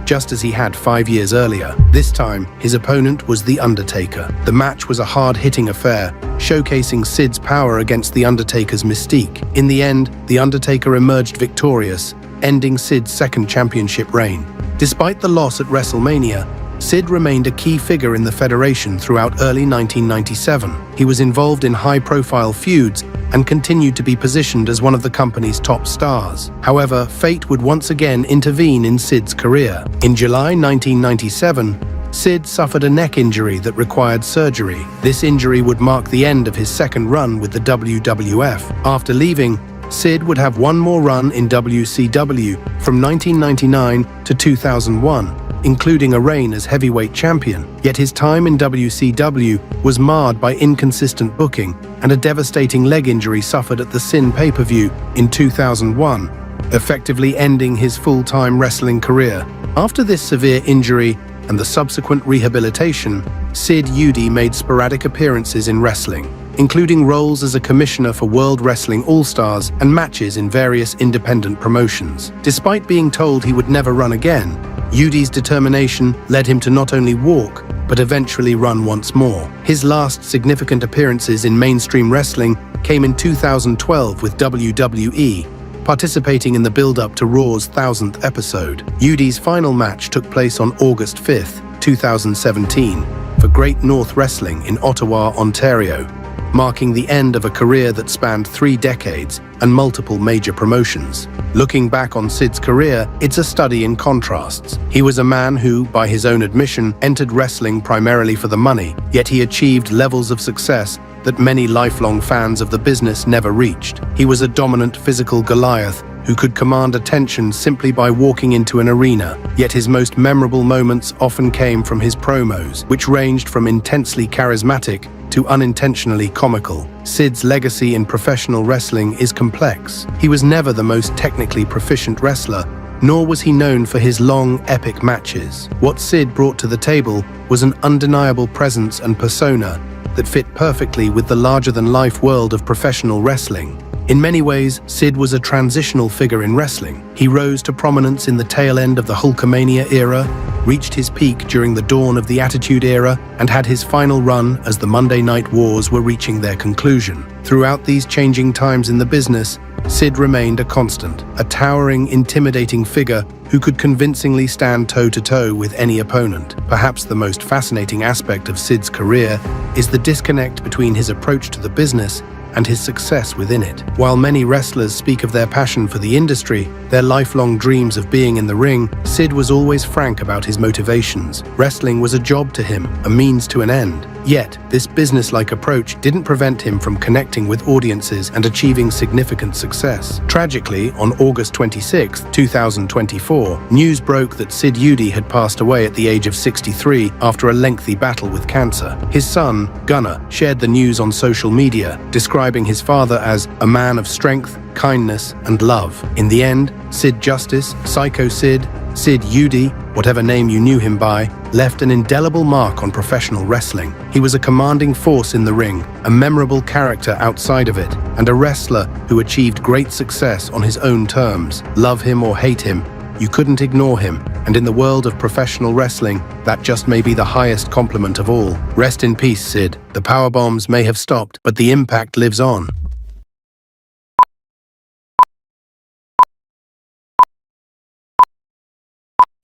Speaker 1: just as he had 5 years earlier. This time, his opponent was The Undertaker. The match was a hard-hitting affair, showcasing Sid's power against The Undertaker's mystique. In the end, The Undertaker emerged victorious, ending Sid's second championship reign. Despite the loss at WrestleMania, Sid remained a key figure in the Federation throughout early 1997. He was involved in high-profile feuds and continued to be positioned as one of the company's top stars. However, fate would once again intervene in Sid's career. In July 1997, Sid suffered a neck injury that required surgery. This injury would mark the end of his second run with the WWF. After leaving, Sid would have one more run in WCW from 1999 to 2001, including a reign as heavyweight champion. Yet his time in WCW was marred by inconsistent booking and a devastating leg injury suffered at the Sin pay-per-view in 2001, effectively ending his full-time wrestling career. After this severe injury and the subsequent rehabilitation, Sid Justice made sporadic appearances in wrestling, including roles as a commissioner for World Wrestling All-Stars and matches in various independent promotions. Despite being told he would never run again, Justice's determination led him to not only walk, but eventually run once more. His last significant appearances in mainstream wrestling came in 2012 with WWE, participating in the build-up to Raw's 1000th episode. Justice's final match took place on August 5, 2017, for Great North Wrestling in Ottawa, Ontario, marking the end of a career that spanned 3 decades and multiple major promotions. Looking back on Sid's career, it's a study in contrasts. He was a man who, by his own admission, entered wrestling primarily for the money, yet he achieved levels of success that many lifelong fans of the business never reached. He was a dominant physical Goliath who could command attention simply by walking into an arena, yet his most memorable moments often came from his promos, which ranged from intensely charismatic to unintentionally comical. Sid's legacy in professional wrestling is complex. He was never the most technically proficient wrestler, nor was he known for his long, epic matches. What Sid brought to the table was an undeniable presence and persona that fit perfectly with the larger-than-life world of professional wrestling. In many ways, Sid was a transitional figure in wrestling. He rose to prominence in the tail end of the Hulkamania era, reached his peak during the dawn of the Attitude Era, and had his final run as the Monday Night Wars were reaching their conclusion. Throughout these changing times in the business, Sid remained a constant, a towering, intimidating figure who could convincingly stand toe-to-toe with any opponent. Perhaps the most fascinating aspect of Sid's career is the disconnect between his approach to the business and his success within it. While many wrestlers speak of their passion for the industry, their lifelong dreams of being in the ring, Sid was always frank about his motivations. Wrestling was a job to him, a means to an end. Yet, this business-like approach didn't prevent him from connecting with audiences and achieving significant success. Tragically, on August 26, 2024, news broke that Sid Justice had passed away at the age of 63 after a lengthy battle with cancer. His son, Gunnar, shared the news on social media, describing his father as a man of strength, kindness, and love. In the end, Sid Justice, Psycho Sid, Sid Justice, whatever name you knew him by, left an indelible mark on professional wrestling. He was a commanding force in the ring, a memorable character outside of it, and a wrestler who achieved great success on his own terms. Love him or hate him, you couldn't ignore him, and in the world of professional wrestling, that just may be the highest compliment of all. Rest in peace, Sid. The powerbombs may have stopped, but the impact lives on.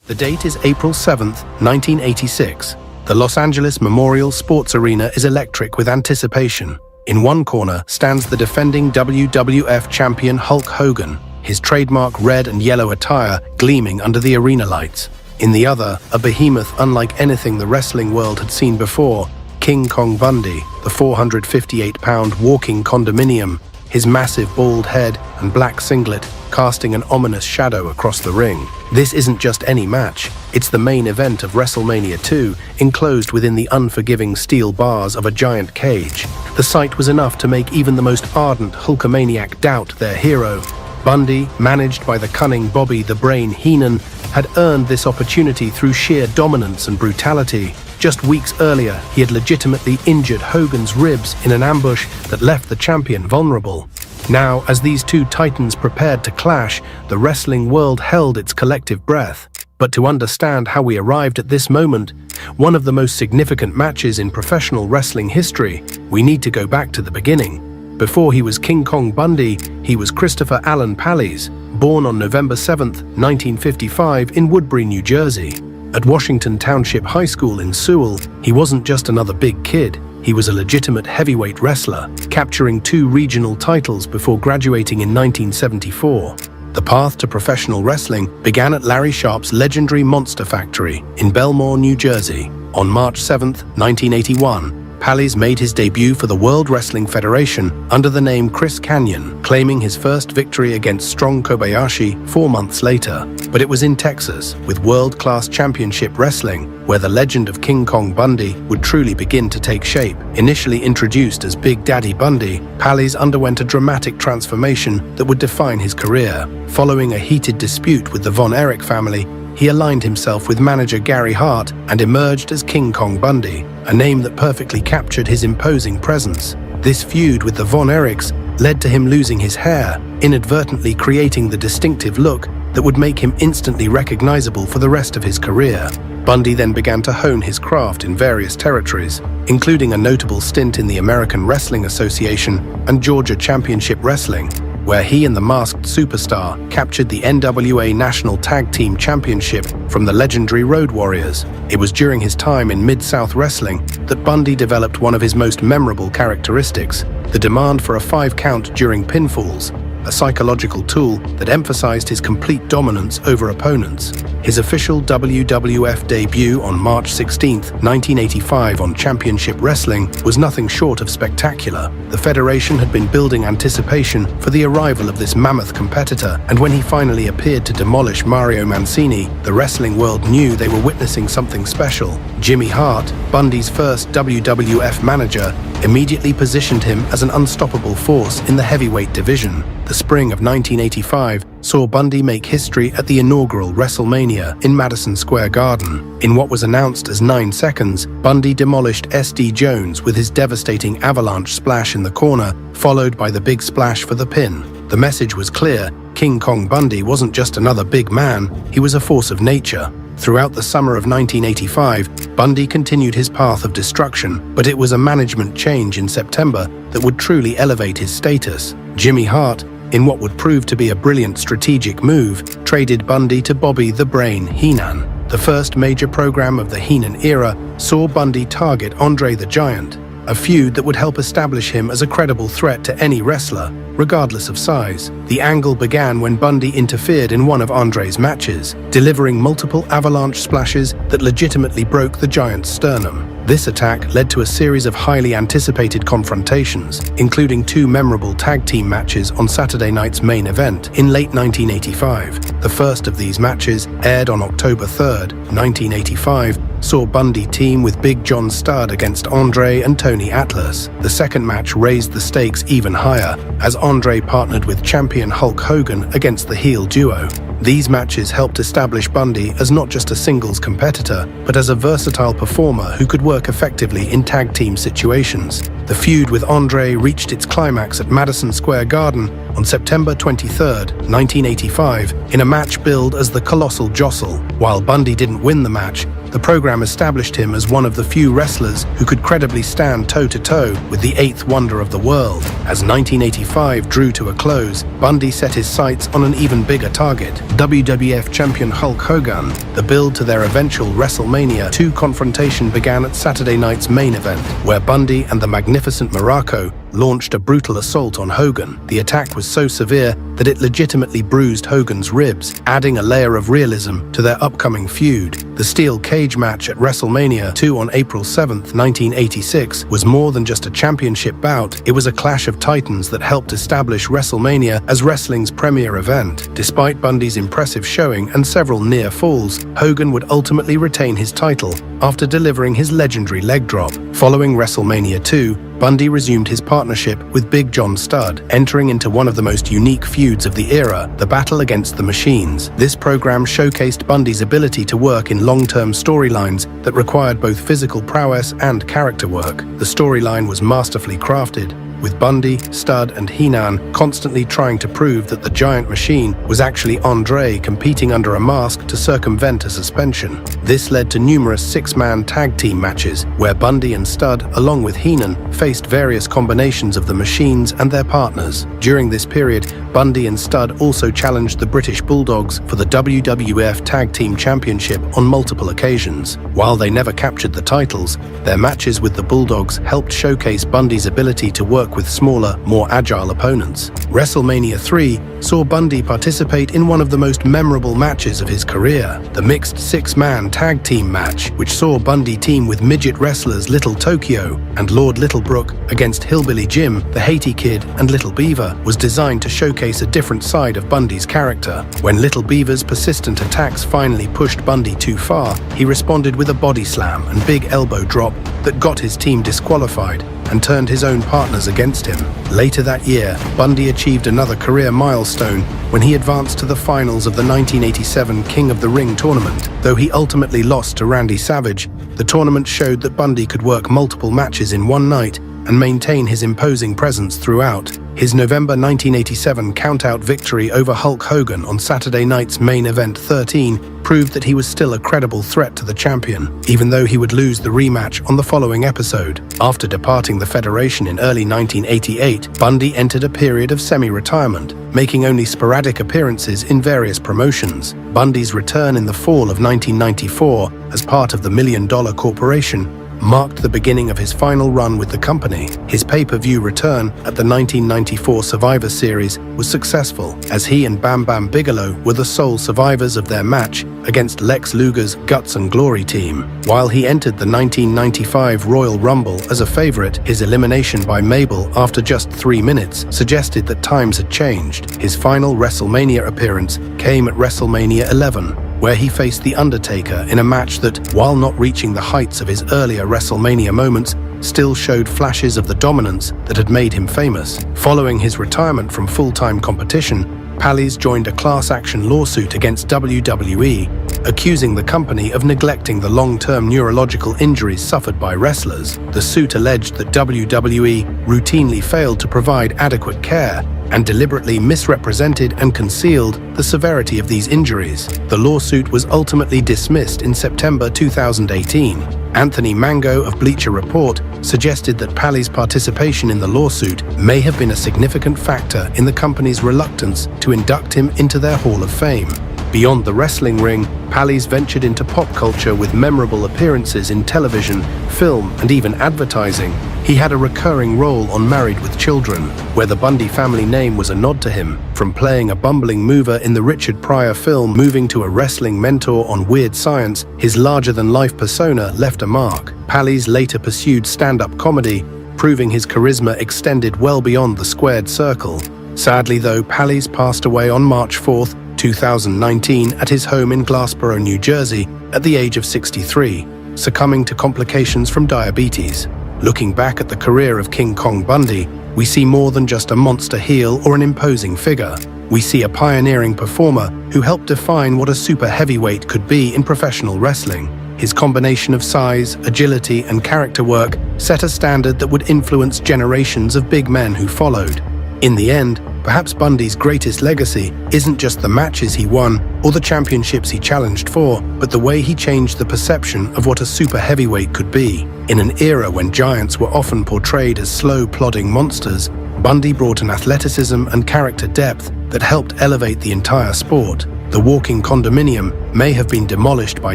Speaker 1: The date is April 7th, 1986. The Los Angeles Memorial Sports Arena is electric with anticipation. In one corner stands the defending WWF champion Hulk Hogan, his trademark red and yellow attire gleaming under the arena lights. In the other, a behemoth unlike anything the wrestling world had seen before, King Kong Bundy, the 458-pound walking condominium, his massive bald head and black singlet casting an ominous shadow across the ring. This isn't just any match, it's the main event of WrestleMania II, enclosed within the unforgiving steel bars of a giant cage. The sight was enough to make even the most ardent Hulkamaniac doubt their hero. Bundy, managed by the cunning Bobby the Brain Heenan, had earned this opportunity through sheer dominance and brutality. Just weeks earlier, he had legitimately injured Hogan's ribs in an ambush that left the champion vulnerable. Now, as these two titans prepared to clash, the wrestling world held its collective breath. But to understand how we arrived at this moment, one of the most significant matches in professional wrestling history, we need to go back to the beginning. Before he was King Kong Bundy, he was Christopher Allen Pallies, born on November 7, 1955 in Woodbury, New Jersey. At Washington Township High School in Sewell, he wasn't just another big kid. He was a legitimate heavyweight wrestler, capturing 2 regional titles before graduating in 1974. The path to professional wrestling began at Larry Sharp's legendary Monster Factory in Belmore, New Jersey. On March 7, 1981, Pallies made his debut for the World Wrestling Federation under the name Chris Kanyon, claiming his first victory against Strong Kobayashi 4 months later. But it was in Texas, with world-class championship wrestling, where the legend of King Kong Bundy would truly begin to take shape. Initially introduced as Big Daddy Bundy, Pallies underwent a dramatic transformation that would define his career. Following a heated dispute with the Von Erich family, he aligned himself with manager Gary Hart and emerged as King Kong Bundy, a name that perfectly captured his imposing presence. This feud with the Von Erichs led to him losing his hair, inadvertently creating the distinctive look that would make him instantly recognizable for the rest of his career. Bundy then began to hone his craft in various territories, including a notable stint in the American Wrestling Association and Georgia Championship Wrestling, where he and the Masked Superstar captured the NWA National Tag Team Championship from the legendary Road Warriors. It was during his time in Mid-South Wrestling that Bundy developed one of his most memorable characteristics, the demand for a 5 count during pinfalls, a psychological tool that emphasized his complete dominance over opponents. His official WWF debut on March 16, 1985 on Championship Wrestling was nothing short of spectacular. The Federation had been building anticipation for the arrival of this mammoth competitor, and when he finally appeared to demolish Mario Mancini, the wrestling world knew they were witnessing something special. Jimmy Hart, Bundy's first WWF manager, immediately positioned him as an unstoppable force in the heavyweight division. The spring of 1985 saw Bundy make history at the inaugural WrestleMania in Madison Square Garden. In what was announced as 9 seconds, Bundy demolished SD Jones with his devastating avalanche splash in the corner, followed by the big splash for the pin. The message was clear: King Kong Bundy wasn't just another big man, he was a force of nature. Throughout the summer of 1985, Bundy continued his path of destruction, but it was a management change in September that would truly elevate his status. Jimmy Hart, in what would prove to be a brilliant strategic move, traded Bundy to Bobby the Brain Heenan. The first major program of the Heenan era saw Bundy target Andre the Giant, a feud that would help establish him as a credible threat to any wrestler, regardless of size. The angle began when Bundy interfered in one of Andre's matches, delivering multiple avalanche splashes that legitimately broke the Giant's sternum. This attack led to a series of highly anticipated confrontations, including 2 memorable tag team matches on Saturday night's main event in late 1985. The first of these matches, aired on October 3, 1985, saw Bundy team with Big John Studd against Andre and Tony Atlas. The second match raised the stakes even higher, as Andre partnered with champion Hulk Hogan against the heel duo. These matches helped establish Bundy as not just a singles competitor, but as a versatile performer who could work effectively in tag team situations. The feud with Andre reached its climax at Madison Square Garden on September 23, 1985, in a match billed as the Colossal Jostle. While Bundy didn't win the match, the program established him as one of the few wrestlers who could credibly stand toe-to-toe with the 8th wonder of the world. As 1985 drew to a close, Bundy set his sights on an even bigger target, WWF champion Hulk Hogan. The build to their eventual WrestleMania II confrontation began at Saturday night's main event, where Bundy and the Magnificent Muraco launched a brutal assault on Hogan. The attack was so severe that it legitimately bruised Hogan's ribs, adding a layer of realism to their upcoming feud. The steel cage match at WrestleMania II on April 7, 1986 was more than just a championship bout. It was a clash of titans that helped establish WrestleMania as wrestling's premier event. Despite Bundy's impressive showing and several near falls, Hogan would ultimately retain his title after delivering his legendary leg drop. Following WrestleMania II, Bundy resumed his partnership with Big John Studd, entering into one of the most unique feuds of the era, the Battle Against the Machines. This program showcased Bundy's ability to work in long-term storylines that required both physical prowess and character work. The storyline was masterfully crafted, with Bundy, Studd, and Heenan constantly trying to prove that the giant machine was actually Andre competing under a mask to circumvent a suspension. This led to numerous six-man tag team matches, where Bundy and Studd, along with Heenan, faced various combinations of the machines and their partners. During this period, Bundy and Studd also challenged the British Bulldogs for the WWF Tag Team Championship on multiple occasions. While they never captured the titles, their matches with the Bulldogs helped showcase Bundy's ability to work with smaller, more agile opponents. WrestleMania III saw Bundy participate in one of the most memorable matches of his career, the mixed six-man tag team match, which saw Bundy team with midget wrestlers Little Tokyo and Lord Littlebrook against Hillbilly Jim, the Haiti Kid, and Little Beaver, was designed to showcase a different side of Bundy's character. When Little Beaver's persistent attacks finally pushed Bundy too far, he responded with a body slam and big elbow drop that got his team disqualified and turned his own partners against him. Later that year, Bundy achieved another career milestone when he advanced to the finals of the 1987 King of the Ring tournament. Though he ultimately lost to Randy Savage, the tournament showed that Bundy could work multiple matches in one night and maintain his imposing presence throughout. His November 1987 count-out victory over Hulk Hogan on Saturday night's Main Event 13 proved that he was still a credible threat to the champion, even though he would lose the rematch on the following episode. After departing the Federation in early 1988, Bundy entered a period of semi-retirement, making only sporadic appearances in various promotions. Bundy's return in the fall of 1994 as part of the $1 Million Corporation marked the beginning of his final run with the company. His pay-per-view return at the 1994 Survivor Series was successful, as he and Bam Bigelow were the sole survivors of their match against Lex Luger's Guts and Glory team. While he entered the 1995 Royal Rumble as a favorite, his elimination by Mabel after just 3 minutes suggested that times had changed. His final WrestleMania appearance came at WrestleMania 11, where he faced The Undertaker in a match that, while not reaching the heights of his earlier WrestleMania moments, still showed flashes of the dominance that had made him famous. Following his retirement from full-time competition, Pallies joined a class-action lawsuit against WWE, accusing the company of neglecting the long-term neurological injuries suffered by wrestlers. The suit alleged that WWE routinely failed to provide adequate care and deliberately misrepresented and concealed the severity of these injuries. The lawsuit was ultimately dismissed in September 2018. Anthony Mango of Bleacher Report suggested that Pally's participation in the lawsuit may have been a significant factor in the company's reluctance to induct him into their Hall of Fame. Beyond the wrestling ring, Pallies ventured into pop culture with memorable appearances in television, film, and even advertising. He had a recurring role on Married with Children, where the Bundy family name was a nod to him. From playing a bumbling mover in the Richard Pryor film, moving to a wrestling mentor on Weird Science, his larger-than-life persona left a mark. Pallies later pursued stand-up comedy, proving his charisma extended well beyond the squared circle. Sadly though, Pallies passed away on March 4, 2019 at his home in Glassboro, New Jersey, at the age of 63, succumbing to complications from diabetes. Looking back at the career of King Kong Bundy, we see more than just a monster heel or an imposing figure. We see a pioneering performer who helped define what a super heavyweight could be in professional wrestling. His combination of size, agility, and character work set a standard that would influence generations of big men who followed. In the end, perhaps Bundy's greatest legacy isn't just the matches he won or the championships he challenged for, but the way he changed the perception of what a super heavyweight could be. In an era when giants were often portrayed as slow, plodding monsters, Bundy brought an athleticism and character depth that helped elevate the entire sport. The walking condominium may have been demolished by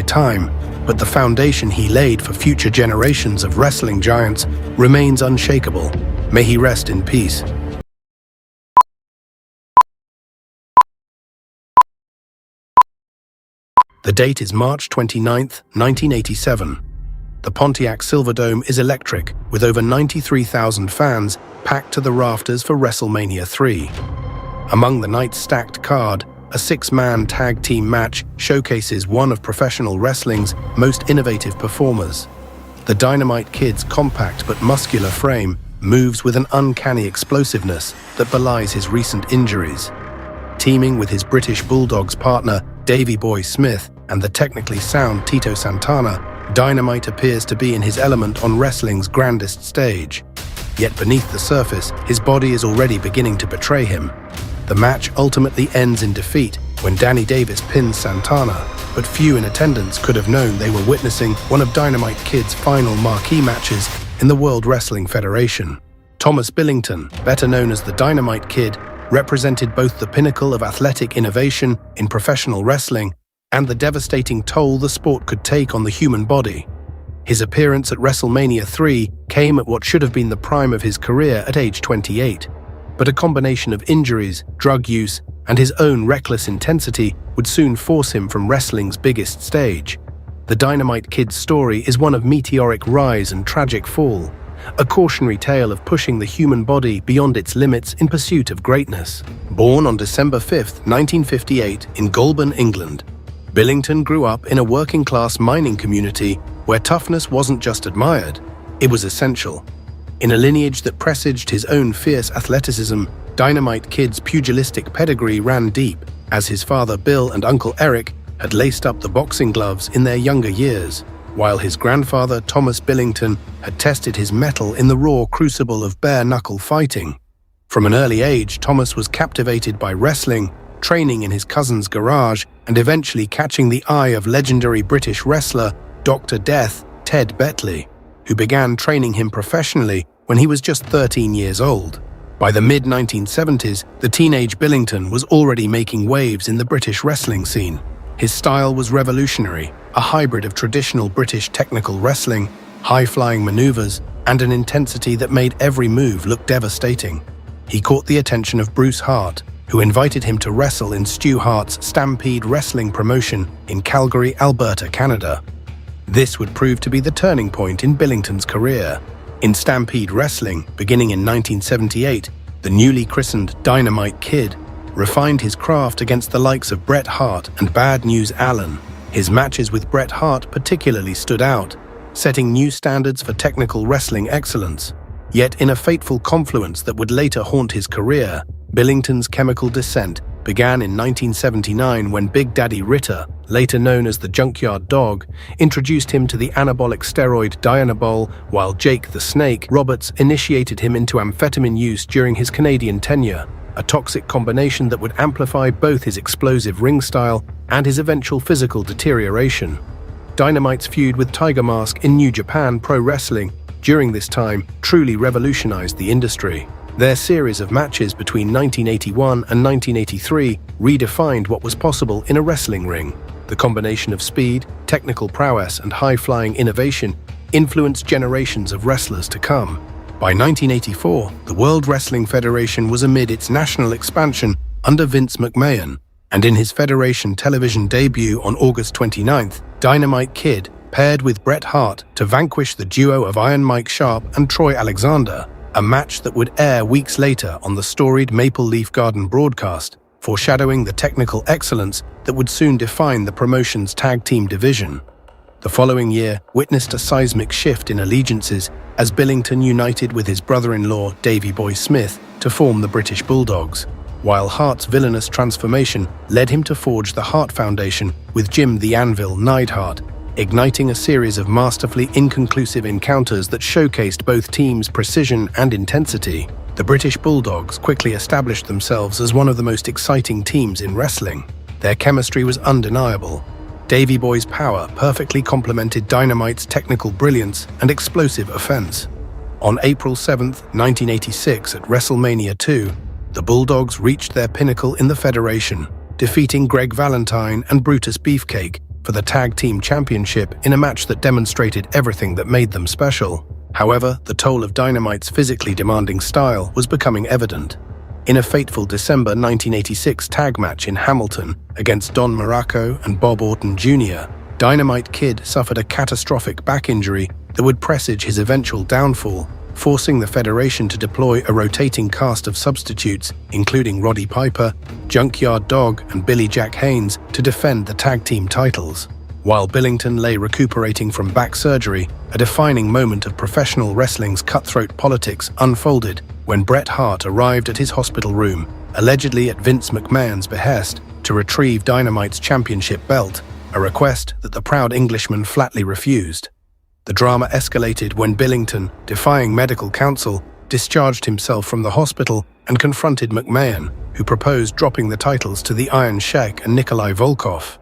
Speaker 1: time, but the foundation he laid for future generations of wrestling giants remains unshakable. May he rest in peace. The date is March 29, 1987. The Pontiac Silverdome is electric, with over 93,000 fans packed to the rafters for WrestleMania III. Among the night's stacked card, a six-man tag team match showcases one of professional wrestling's most innovative performers. The Dynamite Kid's compact but muscular frame moves with an uncanny explosiveness that belies his recent injuries. Teaming with his British Bulldogs partner, Davey Boy Smith, and the technically sound Tito Santana, Dynamite appears to be in his element on wrestling's grandest stage. Yet beneath the surface, his body is already beginning to betray him. The match ultimately ends in defeat when Danny Davis pins Santana, but few in attendance could have known they were witnessing one of Dynamite Kid's final marquee matches in the World Wrestling Federation. Thomas Billington, better known as the Dynamite Kid, represented both the pinnacle of athletic innovation in professional wrestling and the devastating toll the sport could take on the human body. His appearance at WrestleMania III came at what should have been the prime of his career at age 28, but a combination of injuries, drug use, and his own reckless intensity would soon force him from wrestling's biggest stage. The Dynamite Kid's story is one of meteoric rise and tragic fall, a cautionary tale of pushing the human body beyond its limits in pursuit of greatness. Born on December 5, 1958, in Goulburn, England, Billington grew up in a working-class mining community where toughness wasn't just admired, it was essential. In a lineage that presaged his own fierce athleticism, Dynamite Kid's pugilistic pedigree ran deep, as his father Bill and Uncle Eric had laced up the boxing gloves in their younger years, while his grandfather Thomas Billington had tested his mettle in the raw crucible of bare-knuckle fighting. From an early age, Thomas was captivated by wrestling, training in his cousin's garage, and eventually catching the eye of legendary British wrestler Dr. Death Ted Betley, who began training him professionally when he was just 13 years old. By the mid-1970s, the teenage Billington was already making waves in the British wrestling scene. His style was revolutionary, a hybrid of traditional British technical wrestling, high-flying maneuvers, and an intensity that made every move look devastating. He caught the attention of Bruce Hart, who invited him to wrestle in Stu Hart's Stampede wrestling promotion in Calgary, Alberta, Canada. This would prove to be the turning point in Billington's career. In Stampede Wrestling, beginning in 1978, the newly christened Dynamite Kid refined his craft against the likes of Bret Hart and Bad News Allen. His matches with Bret Hart particularly stood out, setting new standards for technical wrestling excellence. Yet in a fateful confluence that would later haunt his career, Billington's chemical descent began in 1979 when Big Daddy Ritter, later known as the Junkyard Dog, introduced him to the anabolic steroid Dianabol, while Jake the Snake Roberts initiated him into amphetamine use during his Canadian tenure, a toxic combination that would amplify both his explosive ring style and his eventual physical deterioration. Dynamite's feud with Tiger Mask in New Japan Pro Wrestling during this time truly revolutionized the industry. Their series of matches between 1981 and 1983 redefined what was possible in a wrestling ring. The combination of speed, technical prowess, and high-flying innovation influenced generations of wrestlers to come. By 1984, the World Wrestling Federation was amid its national expansion under Vince McMahon, and in his Federation television debut on August 29th, Dynamite Kid paired with Bret Hart to vanquish the duo of Iron Mike Sharp and Troy Alexander, a match that would air weeks later on the storied Maple Leaf Garden broadcast, foreshadowing the technical excellence that would soon define the promotion's tag team division. The following year witnessed a seismic shift in allegiances as Billington united with his brother-in-law Davey Boy Smith to form the British Bulldogs, while Hart's villainous transformation led him to forge the Hart Foundation with Jim the Anvil Neidhart, igniting a series of masterfully inconclusive encounters that showcased both teams' precision and intensity. The British Bulldogs quickly established themselves as one of the most exciting teams in wrestling. Their chemistry was undeniable. Davey Boy's power perfectly complemented Dynamite's technical brilliance and explosive offense. On April 7, 1986, at WrestleMania II, the Bulldogs reached their pinnacle in the Federation, defeating Greg Valentine and Brutus Beefcake for the Tag Team Championship in a match that demonstrated everything that made them special. However, the toll of Dynamite's physically demanding style was becoming evident. In a fateful December 1986 tag match in Hamilton against Don Muraco and Bob Orton Jr., Dynamite Kid suffered a catastrophic back injury that would presage his eventual downfall, forcing the Federation to deploy a rotating cast of substitutes, including Roddy Piper, Junkyard Dog, and Billy Jack Haynes, to defend the tag team titles. While Billington lay recuperating from back surgery, a defining moment of professional wrestling's cutthroat politics unfolded when Bret Hart arrived at his hospital room, allegedly at Vince McMahon's behest, to retrieve Dynamite's championship belt, a request that the proud Englishman flatly refused. The drama escalated when Billington, defying medical counsel, discharged himself from the hospital and confronted McMahon, who proposed dropping the titles to the Iron Sheik and Nikolai Volkov.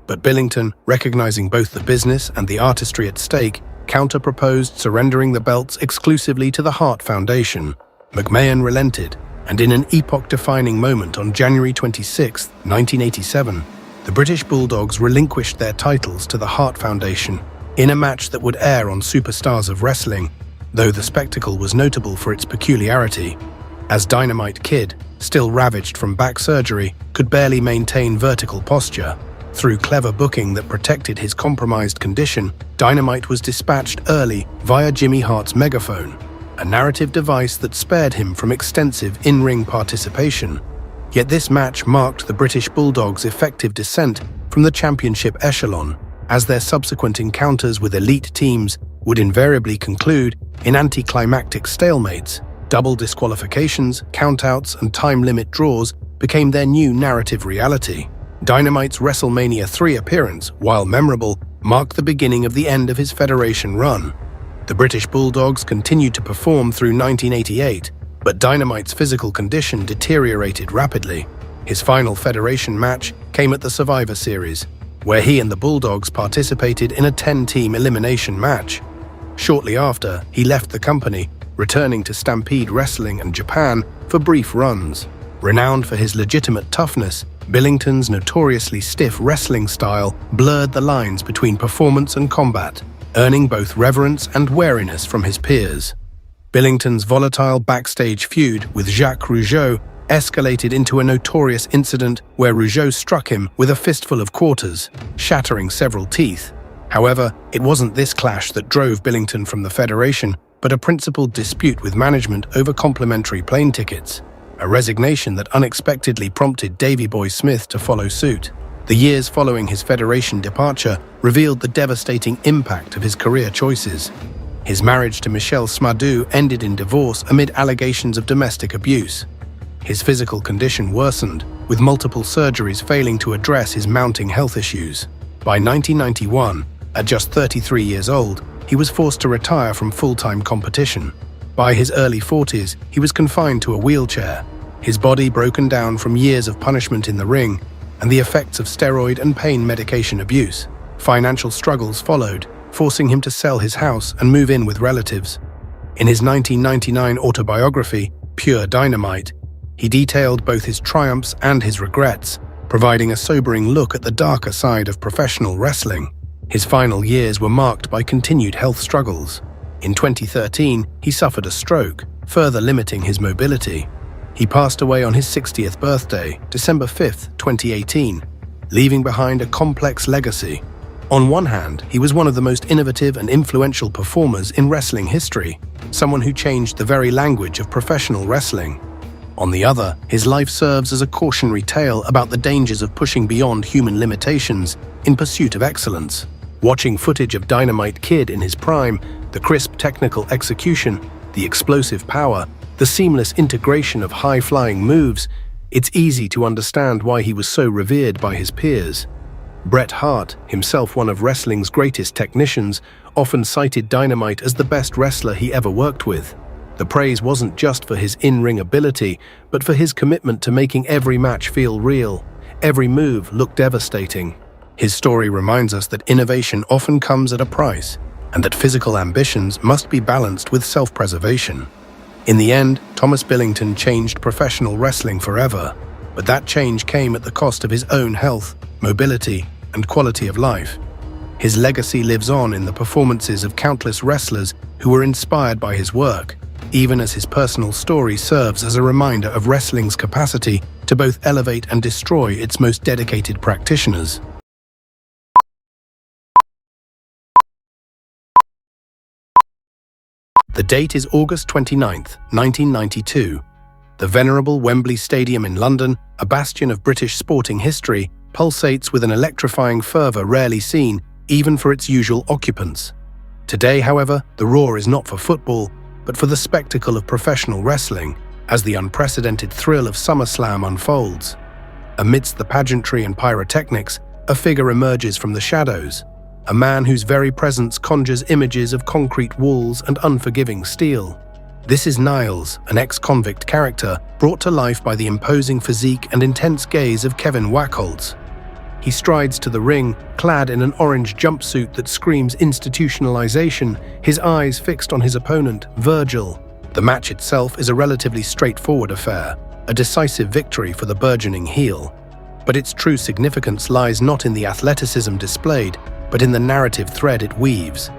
Speaker 1: But Billington, recognizing both the business and the artistry at stake, counter-proposed surrendering the belts exclusively to the Hart Foundation. McMahon relented, and in an epoch-defining moment on January 26, 1987, the British Bulldogs relinquished their titles to the Hart Foundation in a match that would air on Superstars of Wrestling, though the spectacle was notable for its peculiarity, as Dynamite Kid, still ravaged from back surgery, could barely maintain vertical posture. Through clever booking that protected his compromised condition, Dynamite was dispatched early via Jimmy Hart's megaphone, a narrative device that spared him from extensive in-ring participation. Yet this match marked the British Bulldogs' effective descent from the championship echelon, as their subsequent encounters with elite teams would invariably conclude in anticlimactic stalemates. Double disqualifications, countouts, and time-limit draws became their new narrative reality. Dynamite's WrestleMania III appearance, while memorable, marked the beginning of the end of his Federation run. The British Bulldogs continued to perform through 1988, but Dynamite's physical condition deteriorated rapidly. His final Federation match came at the Survivor Series, where he and the Bulldogs participated in a 10-team elimination match. Shortly after, he left the company, returning to Stampede Wrestling and Japan for brief runs. Renowned for his legitimate toughness, Billington's notoriously stiff wrestling style blurred the lines between performance and combat, earning both reverence and wariness from his peers. Billington's volatile backstage feud with Jacques Rougeau escalated into a notorious incident where Rougeau struck him with a fistful of quarters, shattering several teeth. However, it wasn't this clash that drove Billington from the Federation, but a principled dispute with management over complimentary plane tickets, a resignation that unexpectedly prompted Davey Boy Smith to follow suit. The years following his Federation departure revealed the devastating impact of his career choices. His marriage to Michelle Smadou ended in divorce amid allegations of domestic abuse. His physical condition worsened, with multiple surgeries failing to address his mounting health issues. By 1991, at just 33 years old, he was forced to retire from full-time competition. By his early 40s, he was confined to a wheelchair, his body broken down from years of punishment in the ring and the effects of steroid and pain medication abuse. Financial struggles followed, forcing him to sell his house and move in with relatives. In his 1999 autobiography, Pure Dynamite, he detailed both his triumphs and his regrets, providing a sobering look at the darker side of professional wrestling. His final years were marked by continued health struggles. In 2013, he suffered a stroke, further limiting his mobility. He passed away on his 60th birthday, December 5, 2018, leaving behind a complex legacy. On one hand, he was one of the most innovative and influential performers in wrestling history, someone who changed the very language of professional wrestling. On the other, his life serves as a cautionary tale about the dangers of pushing beyond human limitations in pursuit of excellence. Watching footage of Dynamite Kid in his prime, the crisp technical execution, the explosive power, the seamless integration of high-flying moves, it's easy to understand why he was so revered by his peers. Bret Hart, himself one of wrestling's greatest technicians, often cited Dynamite as the best wrestler he ever worked with. The praise wasn't just for his in-ring ability, but for his commitment to making every match feel real. Every move look devastating. His story reminds us that innovation often comes at a price, and that physical ambitions must be balanced with self-preservation. In the end, Thomas Billington changed professional wrestling forever, but that change came at the cost of his own health, mobility, and quality of life. His legacy lives on in the performances of countless wrestlers who were inspired by his work, even as his personal story serves as a reminder of wrestling's capacity to both elevate and destroy its most dedicated practitioners. The date is August 29, 1992. The venerable Wembley Stadium in London, a bastion of British sporting history, pulsates with an electrifying fervour rarely seen, even for its usual occupants. Today, however, the roar is not for football, but for the spectacle of professional wrestling, as the unprecedented thrill of SummerSlam unfolds. Amidst the pageantry and pyrotechnics, a figure emerges from the shadows, a man whose very presence conjures images of concrete walls and unforgiving steel. This is Nailz, an ex-convict character brought to life by the imposing physique and intense gaze of Kevin Wacholz. He strides to the ring, clad in an orange jumpsuit that screams institutionalization, his eyes fixed on his opponent, Virgil. The match itself is a relatively straightforward affair, a decisive victory for the burgeoning heel. But its true significance lies not in the athleticism displayed, but in the narrative thread it weaves.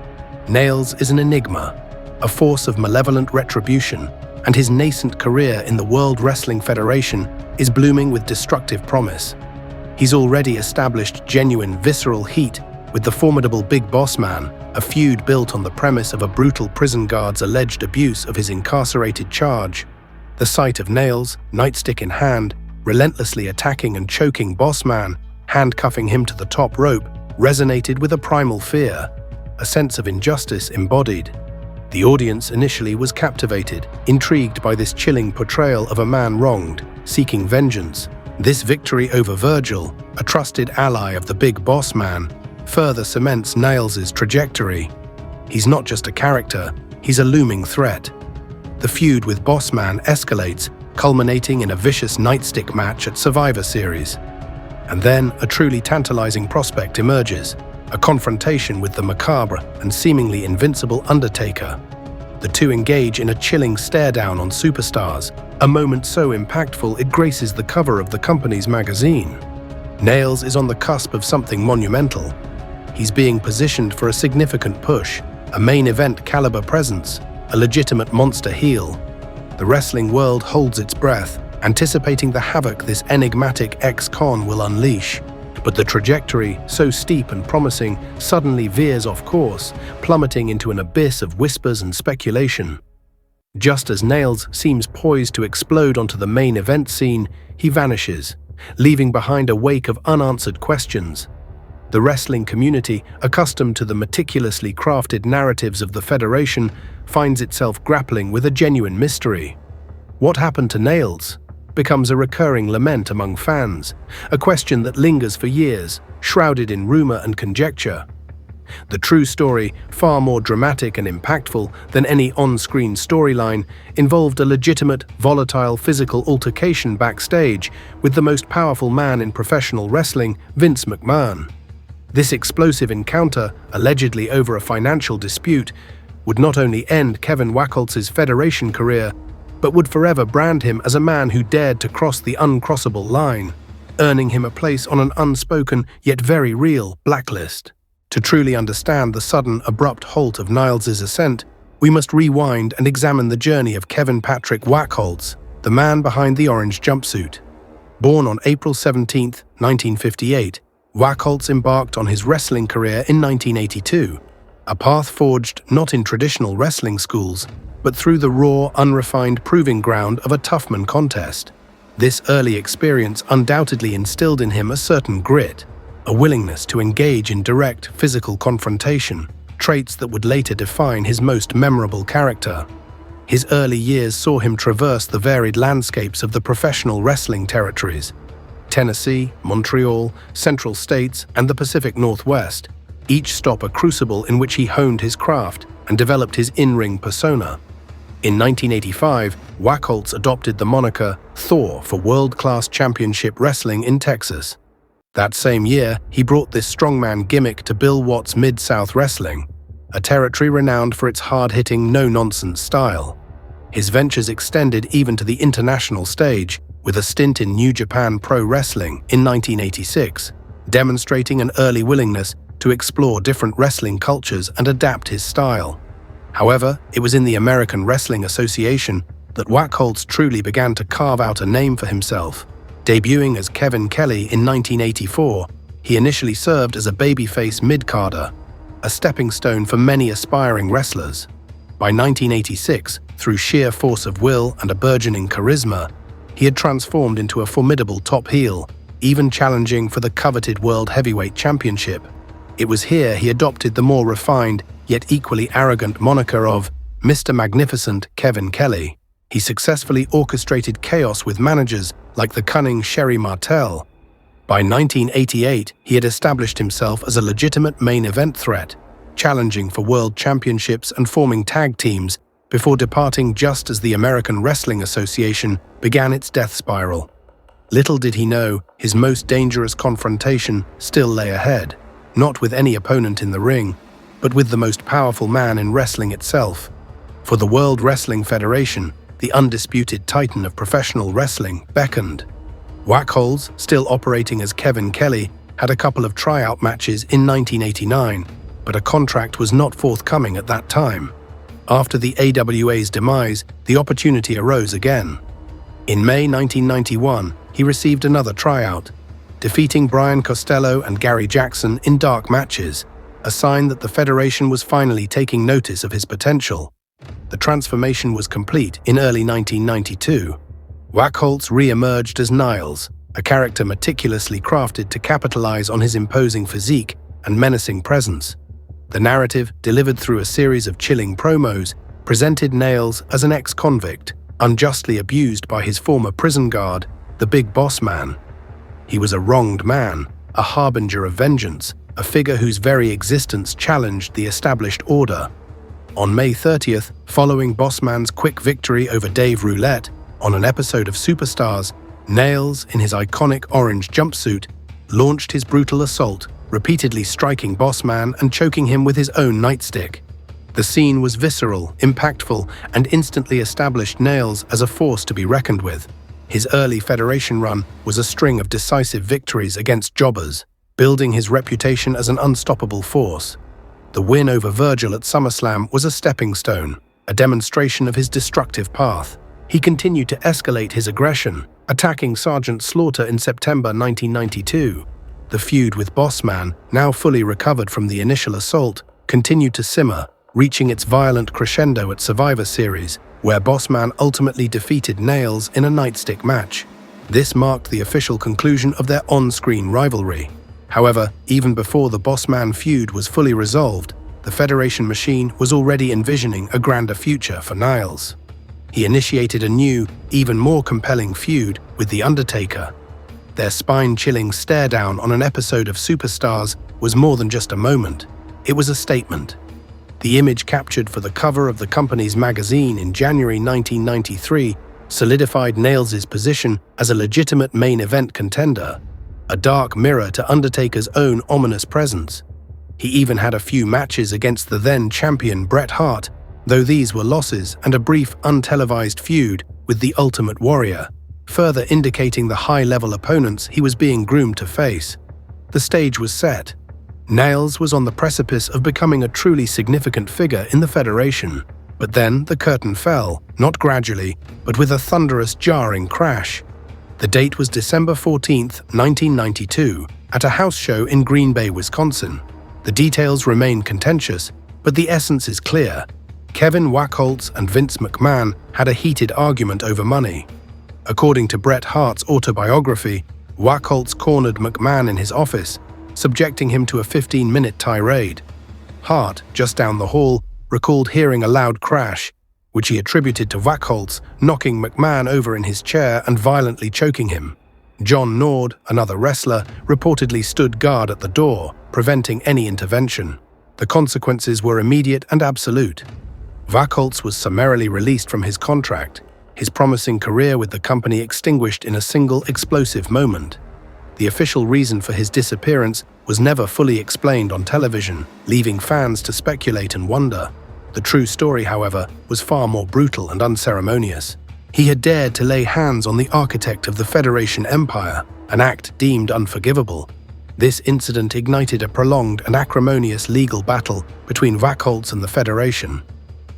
Speaker 1: Nailz is an enigma, a force of malevolent retribution, and his nascent career in the World Wrestling Federation is blooming with destructive promise. He's already established genuine visceral heat with the formidable Big Boss Man, a feud built on the premise of a brutal prison guard's alleged abuse of his incarcerated charge. The sight of Nailz, nightstick in hand, relentlessly attacking and choking Boss Man, handcuffing him to the top rope, resonated with a primal fear, a sense of injustice embodied. The audience initially was captivated, intrigued by this chilling portrayal of a man wronged, seeking vengeance. This victory over Virgil, a trusted ally of the Big Boss Man, further cements Nailz's trajectory. He's not just a character, he's a looming threat. The feud with Boss Man escalates, culminating in a vicious nightstick match at Survivor Series. And then a truly tantalizing prospect emerges, a confrontation with the macabre and seemingly invincible Undertaker. The two engage in a chilling stare-down on Superstars, a moment so impactful it graces the cover of the company's magazine. Nailz is on the cusp of something monumental. He's being positioned for a significant push, a main event caliber presence, a legitimate monster heel. The wrestling world holds its breath, anticipating the havoc this enigmatic ex-con will unleash. But the trajectory, so steep and promising, suddenly veers off course, plummeting into an abyss of whispers and speculation. Just as Nailz seems poised to explode onto the main event scene, he vanishes, leaving behind a wake of unanswered questions. The wrestling community, accustomed to the meticulously crafted narratives of the Federation, finds itself grappling with a genuine mystery. What happened to Nailz becomes a recurring lament among fans, a question that lingers for years, shrouded in rumor and conjecture. The true story, far more dramatic and impactful than any on-screen storyline, involved a legitimate, volatile physical altercation backstage with the most powerful man in professional wrestling, Vince McMahon. This explosive encounter, allegedly over a financial dispute, would not only end Kevin Wacholz's Federation career, but would forever brand him as a man who dared to cross the uncrossable line, earning him a place on an unspoken yet very real blacklist. To truly understand the sudden, abrupt halt of Nailz's ascent, we must rewind and examine the journey of Kevin Patrick Wacholz, the man behind the orange jumpsuit. Born on April 17, 1958, Wacholz embarked on his wrestling career in 1982, a path forged not in traditional wrestling schools, but through the raw, unrefined proving ground of a Toughman contest. This early experience undoubtedly instilled in him a certain grit, a willingness to engage in direct physical confrontation, traits that would later define his most memorable character. His early years saw him traverse the varied landscapes of the professional wrestling territories: Tennessee, Montreal, Central States, and the Pacific Northwest, each stop a crucible in which he honed his craft and developed his in-ring persona. In 1985, Wacholz adopted the moniker Thor for World-Class Championship Wrestling in Texas. That same year, he brought this strongman gimmick to Bill Watts Mid-South Wrestling, a territory renowned for its hard-hitting, no-nonsense style. His ventures extended even to the international stage, with a stint in New Japan Pro Wrestling in 1986, demonstrating an early willingness to explore different wrestling cultures and adapt his style. However, it was in the American Wrestling Association that Wackholtz truly began to carve out a name for himself. Debuting as Kevin Kelly in 1984, he initially served as a babyface mid-carder, a stepping stone for many aspiring wrestlers. By 1986, through sheer force of will and a burgeoning charisma, he had transformed into a formidable top heel, even challenging for the coveted World Heavyweight Championship. It was here he adopted the more refined, yet equally arrogant moniker of Mr. Magnificent Kevin Kelly. He successfully orchestrated chaos with managers like the cunning Sherry Martel. By 1988, he had established himself as a legitimate main event threat, challenging for world championships and forming tag teams before departing just as the American Wrestling Association began its death spiral. Little did he know, his most dangerous confrontation still lay ahead, not with any opponent in the ring, but with the most powerful man in wrestling itself. For the World Wrestling Federation, the undisputed titan of professional wrestling, beckoned. Wackholtz, still operating as Kevin Kelly, had a couple of tryout matches in 1989, but a contract was not forthcoming at that time. After the AWA's demise, the opportunity arose again. In May 1991, he received another tryout, defeating Brian Costello and Gary Jackson in dark matches, a sign that the Federation was finally taking notice of his potential. The transformation was complete in early 1992. Wackholtz re-emerged as Nailz, a character meticulously crafted to capitalize on his imposing physique and menacing presence. The narrative, delivered through a series of chilling promos, presented Nailz as an ex-convict, unjustly abused by his former prison guard, the Big Boss Man. He was a wronged man, a harbinger of vengeance, a figure whose very existence challenged the established order. On May 30th, following Bossman's quick victory over Dave Roulette on an episode of Superstars, Nailz, in his iconic orange jumpsuit, launched his brutal assault, repeatedly striking Bossman and choking him with his own nightstick. The scene was visceral, impactful, and instantly established Nailz as a force to be reckoned with. His early Federation run was a string of decisive victories against jobbers, building his reputation as an unstoppable force. The win over Virgil at SummerSlam was a stepping stone, a demonstration of his destructive path. He continued to escalate his aggression, attacking Sergeant Slaughter in September 1992. The feud with Bossman, now fully recovered from the initial assault, continued to simmer, reaching its violent crescendo at Survivor Series, where Bossman ultimately defeated Nailz in a nightstick match. This marked the official conclusion of their on-screen rivalry. However, even before the Bossman feud was fully resolved, the Federation machine was already envisioning a grander future for Nailz. He initiated a new, even more compelling feud with The Undertaker. Their spine-chilling stare-down on an episode of Superstars was more than just a moment. It was a statement. The image captured for the cover of the company's magazine in January 1993 solidified Nailz's position as a legitimate main event contender, a dark mirror to Undertaker's own ominous presence. He even had a few matches against the then-champion Bret Hart, though these were losses, and a brief untelevised feud with the Ultimate Warrior, further indicating the high-level opponents he was being groomed to face. The stage was set. Nailz was on the precipice of becoming a truly significant figure in the Federation. But then the curtain fell, not gradually, but with a thunderous, jarring crash. The date was December 14, 1992, at a house show in Green Bay, Wisconsin. The details remain contentious, but the essence is clear. Kevin Wackholtz and Vince McMahon had a heated argument over money. According to Bret Hart's autobiography, Wackholtz cornered McMahon in his office, subjecting him to a 15-minute tirade. Hart, just down the hall, recalled hearing a loud crash, which he attributed to Wackholtz knocking McMahon over in his chair and violently choking him. John Nord, another wrestler, reportedly stood guard at the door, preventing any intervention. The consequences were immediate and absolute. Wackholtz was summarily released from his contract, his promising career with the company extinguished in a single explosive moment. The official reason for his disappearance was never fully explained on television, leaving fans to speculate and wonder. The true story, however, was far more brutal and unceremonious. He had dared to lay hands on the architect of the Federation Empire, an act deemed unforgivable. This incident ignited a prolonged and acrimonious legal battle between Vackholtz and the Federation.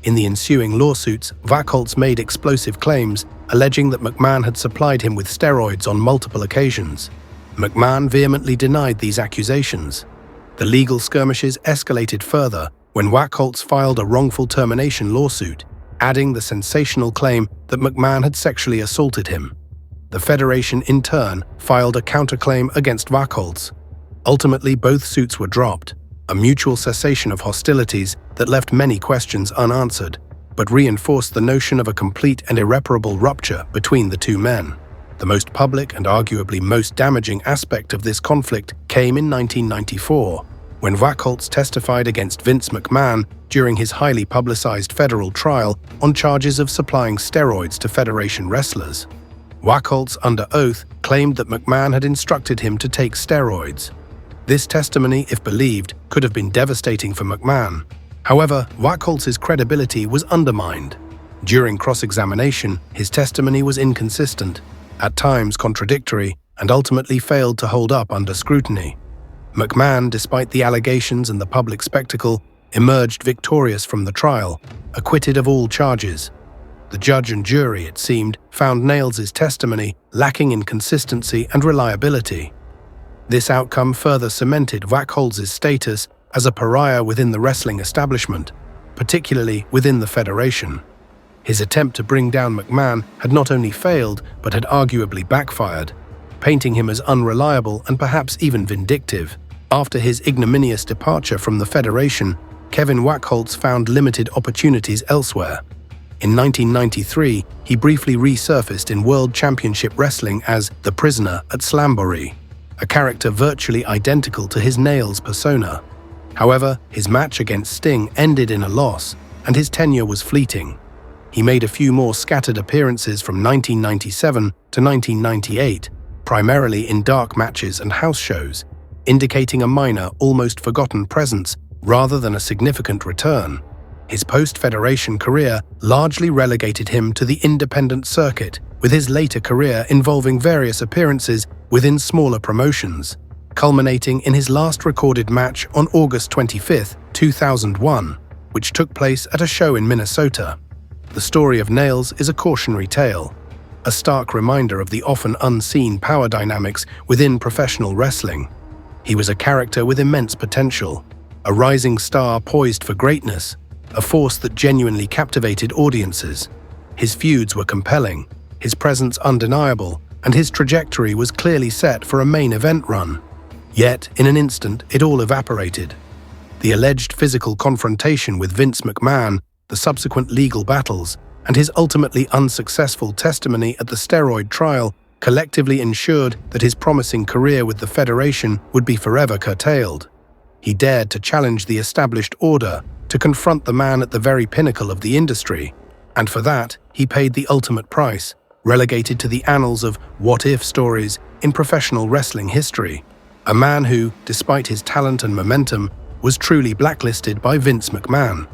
Speaker 1: In the ensuing lawsuits, Vackholtz made explosive claims, alleging that McMahon had supplied him with steroids on multiple occasions. McMahon vehemently denied these accusations. The legal skirmishes escalated further when Vackholtz filed a wrongful termination lawsuit, adding the sensational claim that McMahon had sexually assaulted him. The Federation, in turn, filed a counterclaim against Vackholtz. Ultimately, both suits were dropped, a mutual cessation of hostilities that left many questions unanswered, but reinforced the notion of a complete and irreparable rupture between the two men. The most public and arguably most damaging aspect of this conflict came in 1994, when Vackholtz testified against Vince McMahon during his highly publicized federal trial on charges of supplying steroids to Federation wrestlers. Vackholtz, under oath, claimed that McMahon had instructed him to take steroids. This testimony, if believed, could have been devastating for McMahon. However, Vackholtz's credibility was undermined. During cross-examination, his testimony was inconsistent, at times contradictory, and ultimately failed to hold up under scrutiny. McMahon, despite the allegations and the public spectacle, emerged victorious from the trial, acquitted of all charges. The judge and jury, it seemed, found Nailz's testimony lacking in consistency and reliability. This outcome further cemented Vackholtz's status as a pariah within the wrestling establishment, particularly within the Federation. His attempt to bring down McMahon had not only failed, but had arguably backfired, painting him as unreliable and perhaps even vindictive. After his ignominious departure from the Federation, Kevin Vackholtz found limited opportunities elsewhere. In 1993, he briefly resurfaced in World Championship Wrestling as The Prisoner at Slamboree, a character virtually identical to his Nailz persona. However, his match against Sting ended in a loss, and his tenure was fleeting. He made a few more scattered appearances from 1997 to 1998, primarily in dark matches and house shows, indicating a minor, almost forgotten presence rather than a significant return. His post-Federation career largely relegated him to the independent circuit, with his later career involving various appearances within smaller promotions, culminating in his last recorded match on August 25, 2001, which took place at a show in Minnesota. The story of Nailz is a cautionary tale, a stark reminder of the often unseen power dynamics within professional wrestling. He was a character with immense potential, a rising star poised for greatness, a force that genuinely captivated audiences. His feuds were compelling, his presence undeniable, and his trajectory was clearly set for a main event run. Yet, in an instant, it all evaporated. The alleged physical confrontation with Vince McMahon, the subsequent legal battles, and his ultimately unsuccessful testimony at the steroid trial collectively ensured that his promising career with the Federation would be forever curtailed. He dared to challenge the established order, to confront the man at the very pinnacle of the industry, and for that, he paid the ultimate price, relegated to the annals of what-if stories in professional wrestling history. A man who, despite his talent and momentum, was truly blacklisted by Vince McMahon.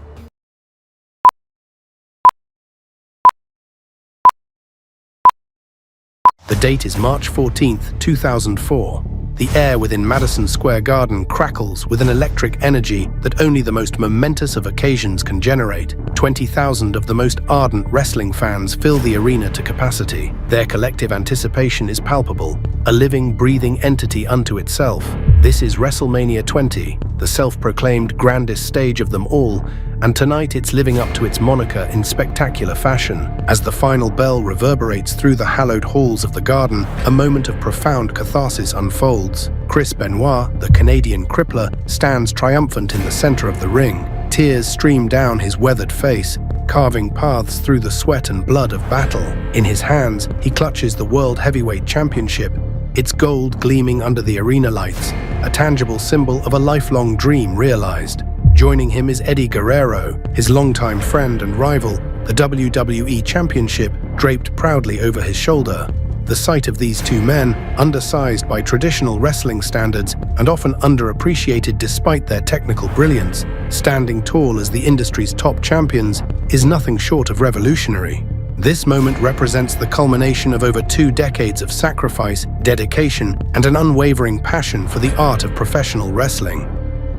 Speaker 1: The date is March 14, 2004. The air within Madison Square Garden crackles with an electric energy that only the most momentous of occasions can generate. 20,000 of the most ardent wrestling fans fill the arena to capacity. Their collective anticipation is palpable, a living, breathing entity unto itself. This is WrestleMania 20, the self-proclaimed grandest stage of them all, and tonight it's living up to its moniker in spectacular fashion. As the final bell reverberates through the hallowed halls of the Garden, a moment of profound catharsis unfolds. Chris Benoit, the Canadian crippler, stands triumphant in the center of the ring. Tears stream down his weathered face, carving paths through the sweat and blood of battle. In his hands, he clutches the World Heavyweight Championship, its gold gleaming under the arena lights, a tangible symbol of a lifelong dream realized. Joining him is Eddie Guerrero, his longtime friend and rival, the WWE Championship draped proudly over his shoulder. The sight of these two men, undersized by traditional wrestling standards and often underappreciated despite their technical brilliance, standing tall as the industry's top champions, is nothing short of revolutionary. This moment represents the culmination of over 2 decades of sacrifice, dedication, and an unwavering passion for the art of professional wrestling.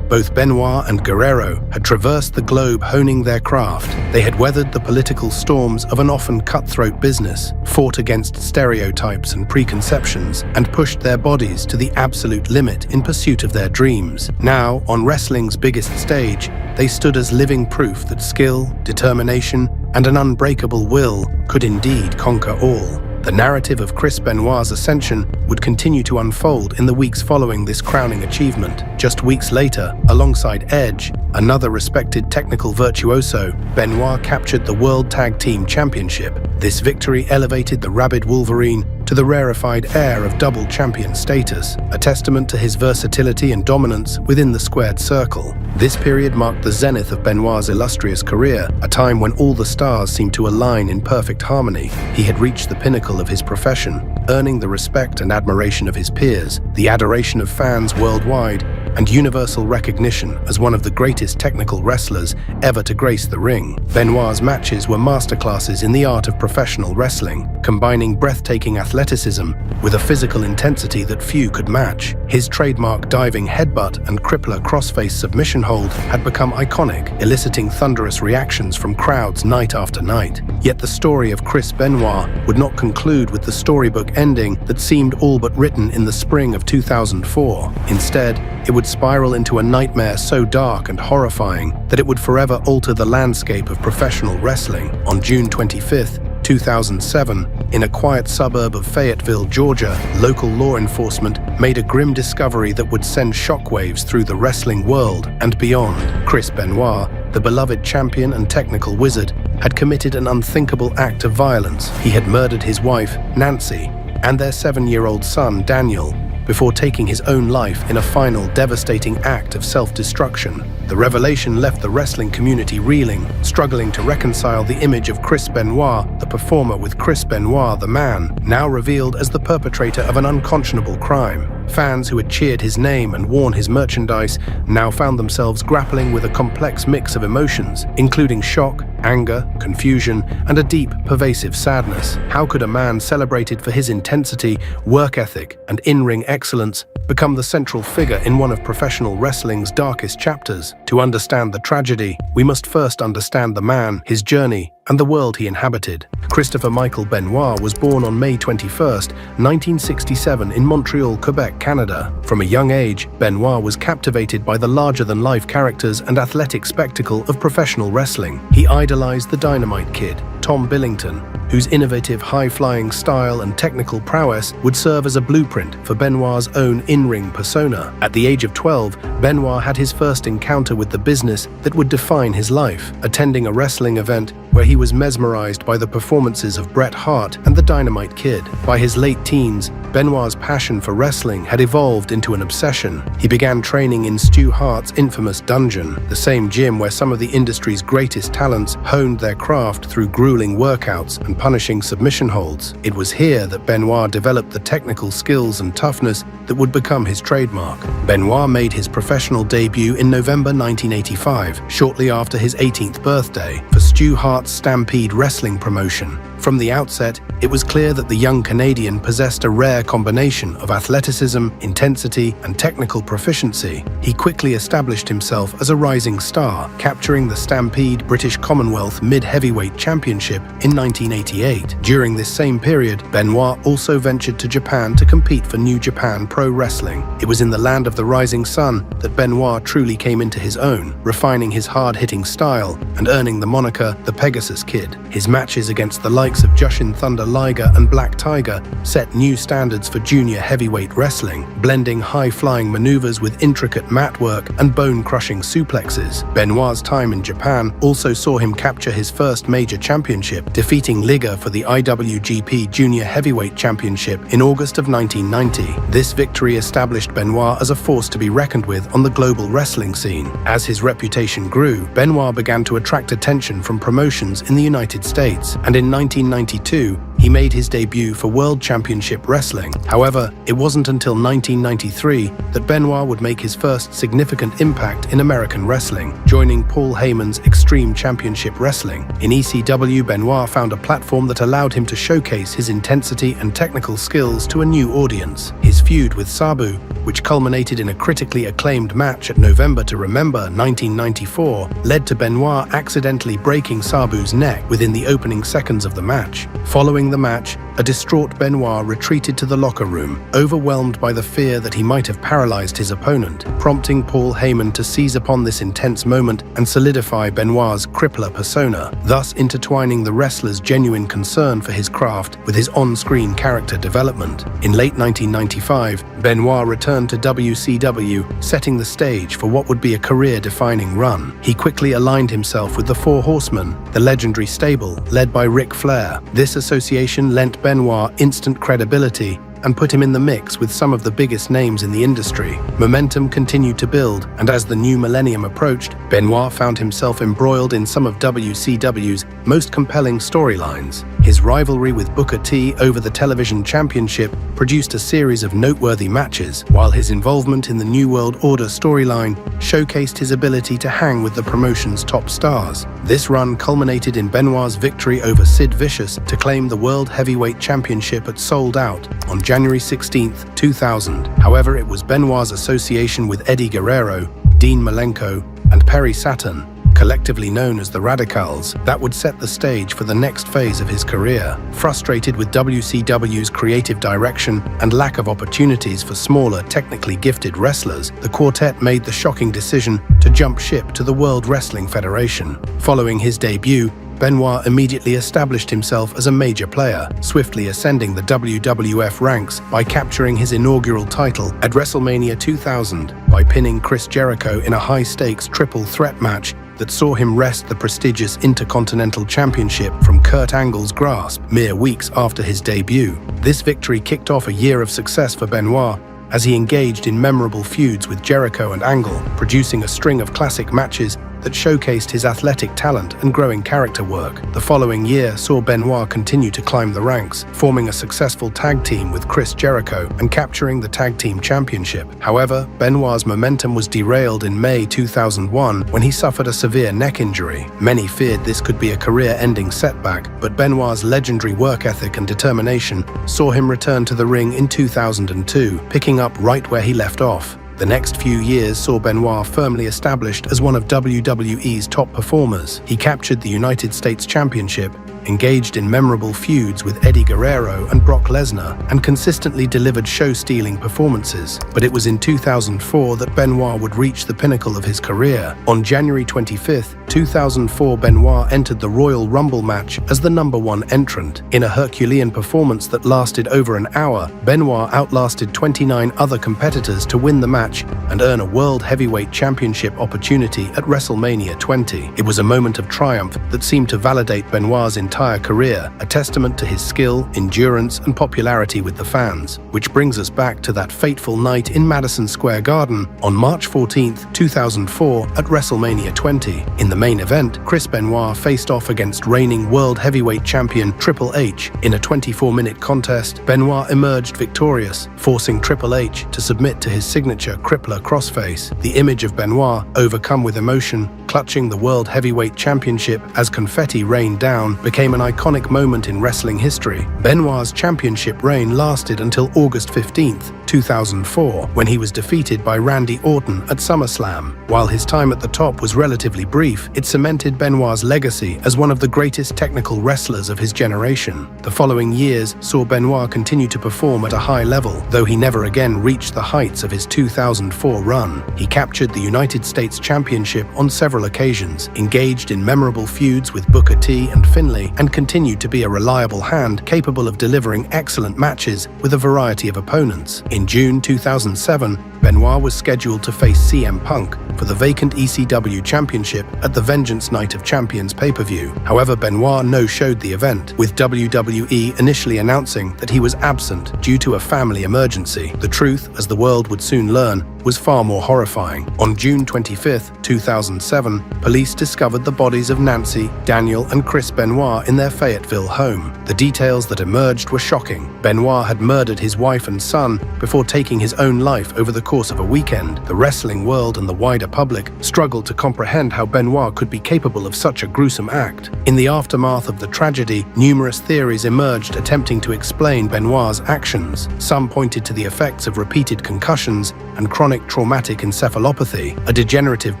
Speaker 1: Both Benoit and Guerrero had traversed the globe honing their craft. They had weathered the political storms of an often cutthroat business, fought against stereotypes and preconceptions, and pushed their bodies to the absolute limit in pursuit of their dreams. Now, on wrestling's biggest stage, they stood as living proof that skill, determination, and an unbreakable will could indeed conquer all. The narrative of Chris Benoit's ascension would continue to unfold in the weeks following this crowning achievement. Just weeks later, alongside Edge, another respected technical virtuoso, Benoit captured the World Tag Team Championship. This victory elevated the rabid Wolverine to the rarefied air of double champion status, a testament to his versatility and dominance within the squared circle. This period marked the zenith of Benoit's illustrious career, a time when all the stars seemed to align in perfect harmony. He had reached the pinnacle of his profession, earning the respect and admiration of his peers, the adoration of fans worldwide, and universal recognition as one of the greatest technical wrestlers ever to grace the ring. Benoit's matches were masterclasses in the art of professional wrestling, combining breathtaking athleticism with a physical intensity that few could match. His trademark diving headbutt and crippler crossface submission hold had become iconic, eliciting thunderous reactions from crowds night after night. Yet the story of Chris Benoit would not conclude with the storybook ending that seemed all but written in the spring of 2004. Instead, it would spiral into a nightmare so dark and horrifying that it would forever alter the landscape of professional wrestling. On June 25th, 2007, in a quiet suburb of Fayetteville, Georgia, local law enforcement made a grim discovery that would send shockwaves through the wrestling world and beyond. Chris Benoit, the beloved champion and technical wizard, had committed an unthinkable act of violence. He had murdered his wife, Nancy, and their 7-year-old son, Daniel, before taking his own life in a final devastating act of self-destruction. The revelation left the wrestling community reeling, struggling to reconcile the image of Chris Benoit, the performer, with Chris Benoit, the man, now revealed as the perpetrator of an unconscionable crime. Fans who had cheered his name and worn his merchandise now found themselves grappling with a complex mix of emotions, including shock, anger, confusion, and a deep, pervasive sadness. How could a man celebrated for his intensity, work ethic, and in-ring excellence become the central figure in one of professional wrestling's darkest chapters? To understand the tragedy, we must first understand the man, his journey, and the world he inhabited. Christopher Michael Benoit was born on May 21, 1967 in Montreal, Quebec, Canada. From a young age, Benoit was captivated by the larger-than-life characters and athletic spectacle of professional wrestling. He idolized the Dynamite Kid, Tom Billington, whose innovative high-flying style and technical prowess would serve as a blueprint for Benoit's own in-ring persona. At the age of 12, Benoit had his first encounter with the business that would define his life, attending a wrestling event where he was mesmerized by the performances of Bret Hart and the Dynamite Kid. By his late teens, Benoit's passion for wrestling had evolved into an obsession. He began training in Stu Hart's infamous Dungeon, the same gym where some of the industry's greatest talents honed their craft through grueling workouts and punishing submission holds. It was here that Benoit developed the technical skills and toughness that would become his trademark. Benoit made his professional debut in November 1985, shortly after his 18th birthday, for Stu Hart's Stampede wrestling promotion. From the outset, it was clear that the young Canadian possessed a rare combination of athleticism, intensity, and technical proficiency. He quickly established himself as a rising star, capturing the Stampede British Commonwealth Mid-Heavyweight Championship in 1988. During this same period, Benoit also ventured to Japan to compete for New Japan Pro Wrestling. It was in the land of the rising sun that Benoit truly came into his own, refining his hard-hitting style and earning the moniker the Pegasus Kid. His matches against the likes of Jushin Thunder Liger and Black Tiger set new standards for junior heavyweight wrestling, blending high-flying maneuvers with intricate mat work and bone-crushing suplexes. Benoit's time in Japan also saw him capture his first major championship, defeating Liger for the IWGP Junior Heavyweight Championship in August of 1990. This victory established Benoit as a force to be reckoned with on the global wrestling scene. As his reputation grew, Benoit began to attract attention from promotions in the United States, and in 1992, he made his debut for World Championship Wrestling. However, it wasn't until 1993 that Benoit would make his first significant impact in American wrestling, joining Paul Heyman's Extreme Championship Wrestling. In ECW, Benoit found a platform that allowed him to showcase his intensity and technical skills to a new audience. His feud with Sabu, which culminated in a critically acclaimed match at November to Remember 1994, led to Benoit accidentally breaking Sabu's neck within the opening seconds of the match. Following the match, a distraught Benoit retreated to the locker room, overwhelmed by the fear that he might have paralyzed his opponent, prompting Paul Heyman to seize upon this intense moment and solidify Benoit's crippler persona, thus intertwining the wrestler's genuine concern for his craft with his on-screen character development. In late 1995, Benoit returned to WCW, setting the stage for what would be a career-defining run. He quickly aligned himself with the Four Horsemen, the legendary stable led by Ric Flair. This association lent Benoit instant credibility and put him in the mix with some of the biggest names in the industry. Momentum continued to build, and as the new millennium approached, Benoit found himself embroiled in some of WCW's most compelling storylines. His rivalry with Booker T over the television championship produced a series of noteworthy matches, while his involvement in the New World Order storyline showcased his ability to hang with the promotion's top stars. This run culminated in Benoit's victory over Sid Vicious to claim the World Heavyweight Championship at Sold Out on January 16, 2000. However, it was Benoit's association with Eddie Guerrero, Dean Malenko, and Perry Saturn, collectively known as the Radicals, that would set the stage for the next phase of his career. Frustrated with WCW's creative direction and lack of opportunities for smaller, technically gifted wrestlers, the quartet made the shocking decision to jump ship to the World Wrestling Federation. Following his debut, Benoit immediately established himself as a major player, swiftly ascending the WWF ranks by capturing his inaugural title at WrestleMania 2000 by pinning Chris Jericho in a high-stakes triple threat match that saw him wrest the prestigious Intercontinental Championship from Kurt Angle's grasp mere weeks after his debut. This victory kicked off a year of success for Benoit as he engaged in memorable feuds with Jericho and Angle, producing a string of classic matches that showcased his athletic talent and growing character work. The following year saw Benoit continue to climb the ranks, forming a successful tag team with Chris Jericho and capturing the Tag Team Championship. However, Benoit's momentum was derailed in May 2001 when he suffered a severe neck injury. Many feared this could be a career-ending setback, but Benoit's legendary work ethic and determination saw him return to the ring in 2002, picking up right where he left off. The next few years saw Benoit firmly established as one of WWE's top performers. He captured the United States Championship, engaged in memorable feuds with Eddie Guerrero and Brock Lesnar, and consistently delivered show-stealing performances. But it was in 2004 that Benoit would reach the pinnacle of his career. On January 25, 2004, Benoit entered the Royal Rumble match as the #1 entrant. In a Herculean performance that lasted over an hour, Benoit outlasted 29 other competitors to win the match and earn a World Heavyweight Championship opportunity at WrestleMania 20. It was a moment of triumph that seemed to validate Benoit's entire career, a testament to his skill, endurance, and popularity with the fans. Which brings us back to that fateful night in Madison Square Garden on March 14, 2004 at WrestleMania 20. In the main event, Chris Benoit faced off against reigning World Heavyweight Champion Triple H. In a 24-minute contest, Benoit emerged victorious, forcing Triple H to submit to his signature crippler crossface. The image of Benoit, overcome with emotion, clutching the World Heavyweight Championship as confetti rained down, became an iconic moment in wrestling history. Benoit's championship reign lasted until August 15, 2004, when he was defeated by Randy Orton at SummerSlam. While his time at the top was relatively brief, it cemented Benoit's legacy as one of the greatest technical wrestlers of his generation. The following years saw Benoit continue to perform at a high level, though he never again reached the heights of his 2004 run. He captured the United States Championship on several occasions, engaged in memorable feuds with Booker T and Finlay, and continued to be a reliable hand capable of delivering excellent matches with a variety of opponents. In June 2007, Benoit was scheduled to face CM Punk for the vacant ECW Championship at the Vengeance Night of Champions pay-per-view. However, Benoit no-showed the event, with WWE initially announcing that he was absent due to a family emergency. The truth, as the world would soon learn, was far more horrifying. On June 25, 2007, police discovered the bodies of Nancy, Daniel, and Chris Benoit in their Fayetteville home. The details that emerged were shocking. Benoit had murdered his wife and son before taking his own life over the course of a weekend. The wrestling world and the wider public struggled to comprehend how Benoit could be capable of such a gruesome act. In the aftermath of the tragedy, numerous theories emerged attempting to explain Benoit's actions. Some pointed to the effects of repeated concussions and chronic traumatic encephalopathy, a degenerative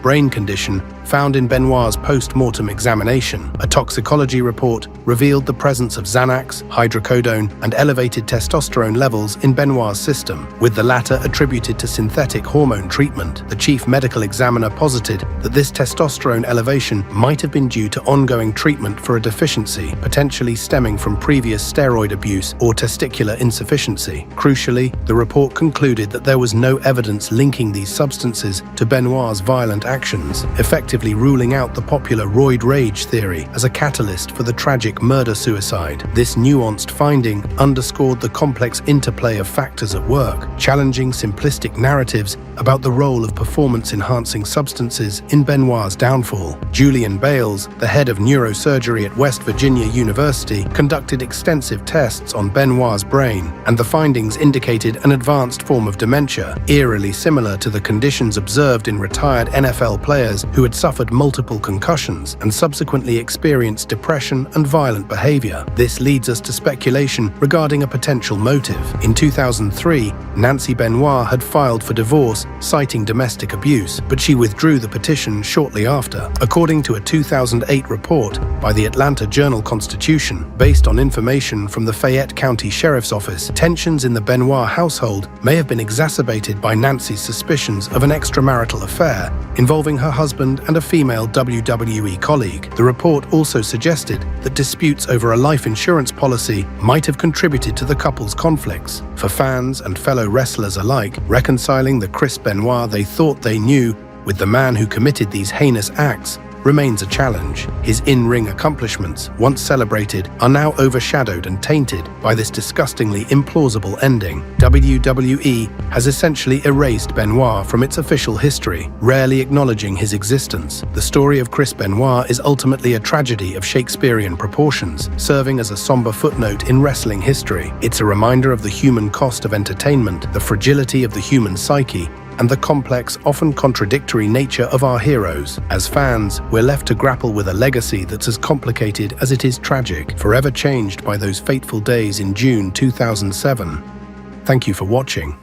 Speaker 1: brain condition found in Benoit's post-mortem examination. A toxicology report revealed the presence of Xanax, hydrocodone, and elevated testosterone levels in Benoit's system, with the latter attributed to synthetic hormone treatment. The chief medical examiner posited that this testosterone elevation might have been due to ongoing treatment for a deficiency, potentially stemming from previous steroid abuse or testicular insufficiency. Crucially, the report concluded that there was no evidence linking these substances to Benoit's violent actions, effectively ruling out the popular roid rage theory as a catalyst for the tragic murder-suicide. This nuanced finding underscored the complex interplay of factors at work, challenging simplistic narratives about the role of performance-enhancing substances in Benoit's downfall. Julian Bales, the head of neurosurgery at West Virginia University, conducted extensive tests on Benoit's brain, and the findings indicated an advanced form of dementia, eerily similar to the conditions observed in retired NFL players who had suffered multiple concussions and subsequently experienced depression and violent behavior. This leads us to speculation regarding a potential motive. In 2003, Nancy Benoit had filed for divorce, citing domestic abuse, but she withdrew the petition shortly after. According to a 2008 report by the Atlanta Journal-Constitution, based on information from the Fayette County Sheriff's Office, tensions in the Benoit household may have been exacerbated by Nancy's suspicions of an extramarital affair involving her husband and a female WWE colleague. The report also suggested that disputes over a life insurance policy might have contributed to the couple's conflicts. For fans and fellow wrestlers alike, reconciling the Chris Benoit they thought they knew with the man who committed these heinous acts remains a challenge. His in-ring accomplishments, once celebrated, are now overshadowed and tainted by this disgustingly implausible ending. WWE has essentially erased Benoit from its official history, rarely acknowledging his existence. The story of Chris Benoit is ultimately a tragedy of Shakespearean proportions, serving as a somber footnote in wrestling history. It's a reminder of the human cost of entertainment, the fragility of the human psyche, and the complex, often contradictory nature of our heroes. As fans, we're left to grapple with a legacy that's as complicated as it is tragic, forever changed by those fateful days in June 2007. Thank you for watching.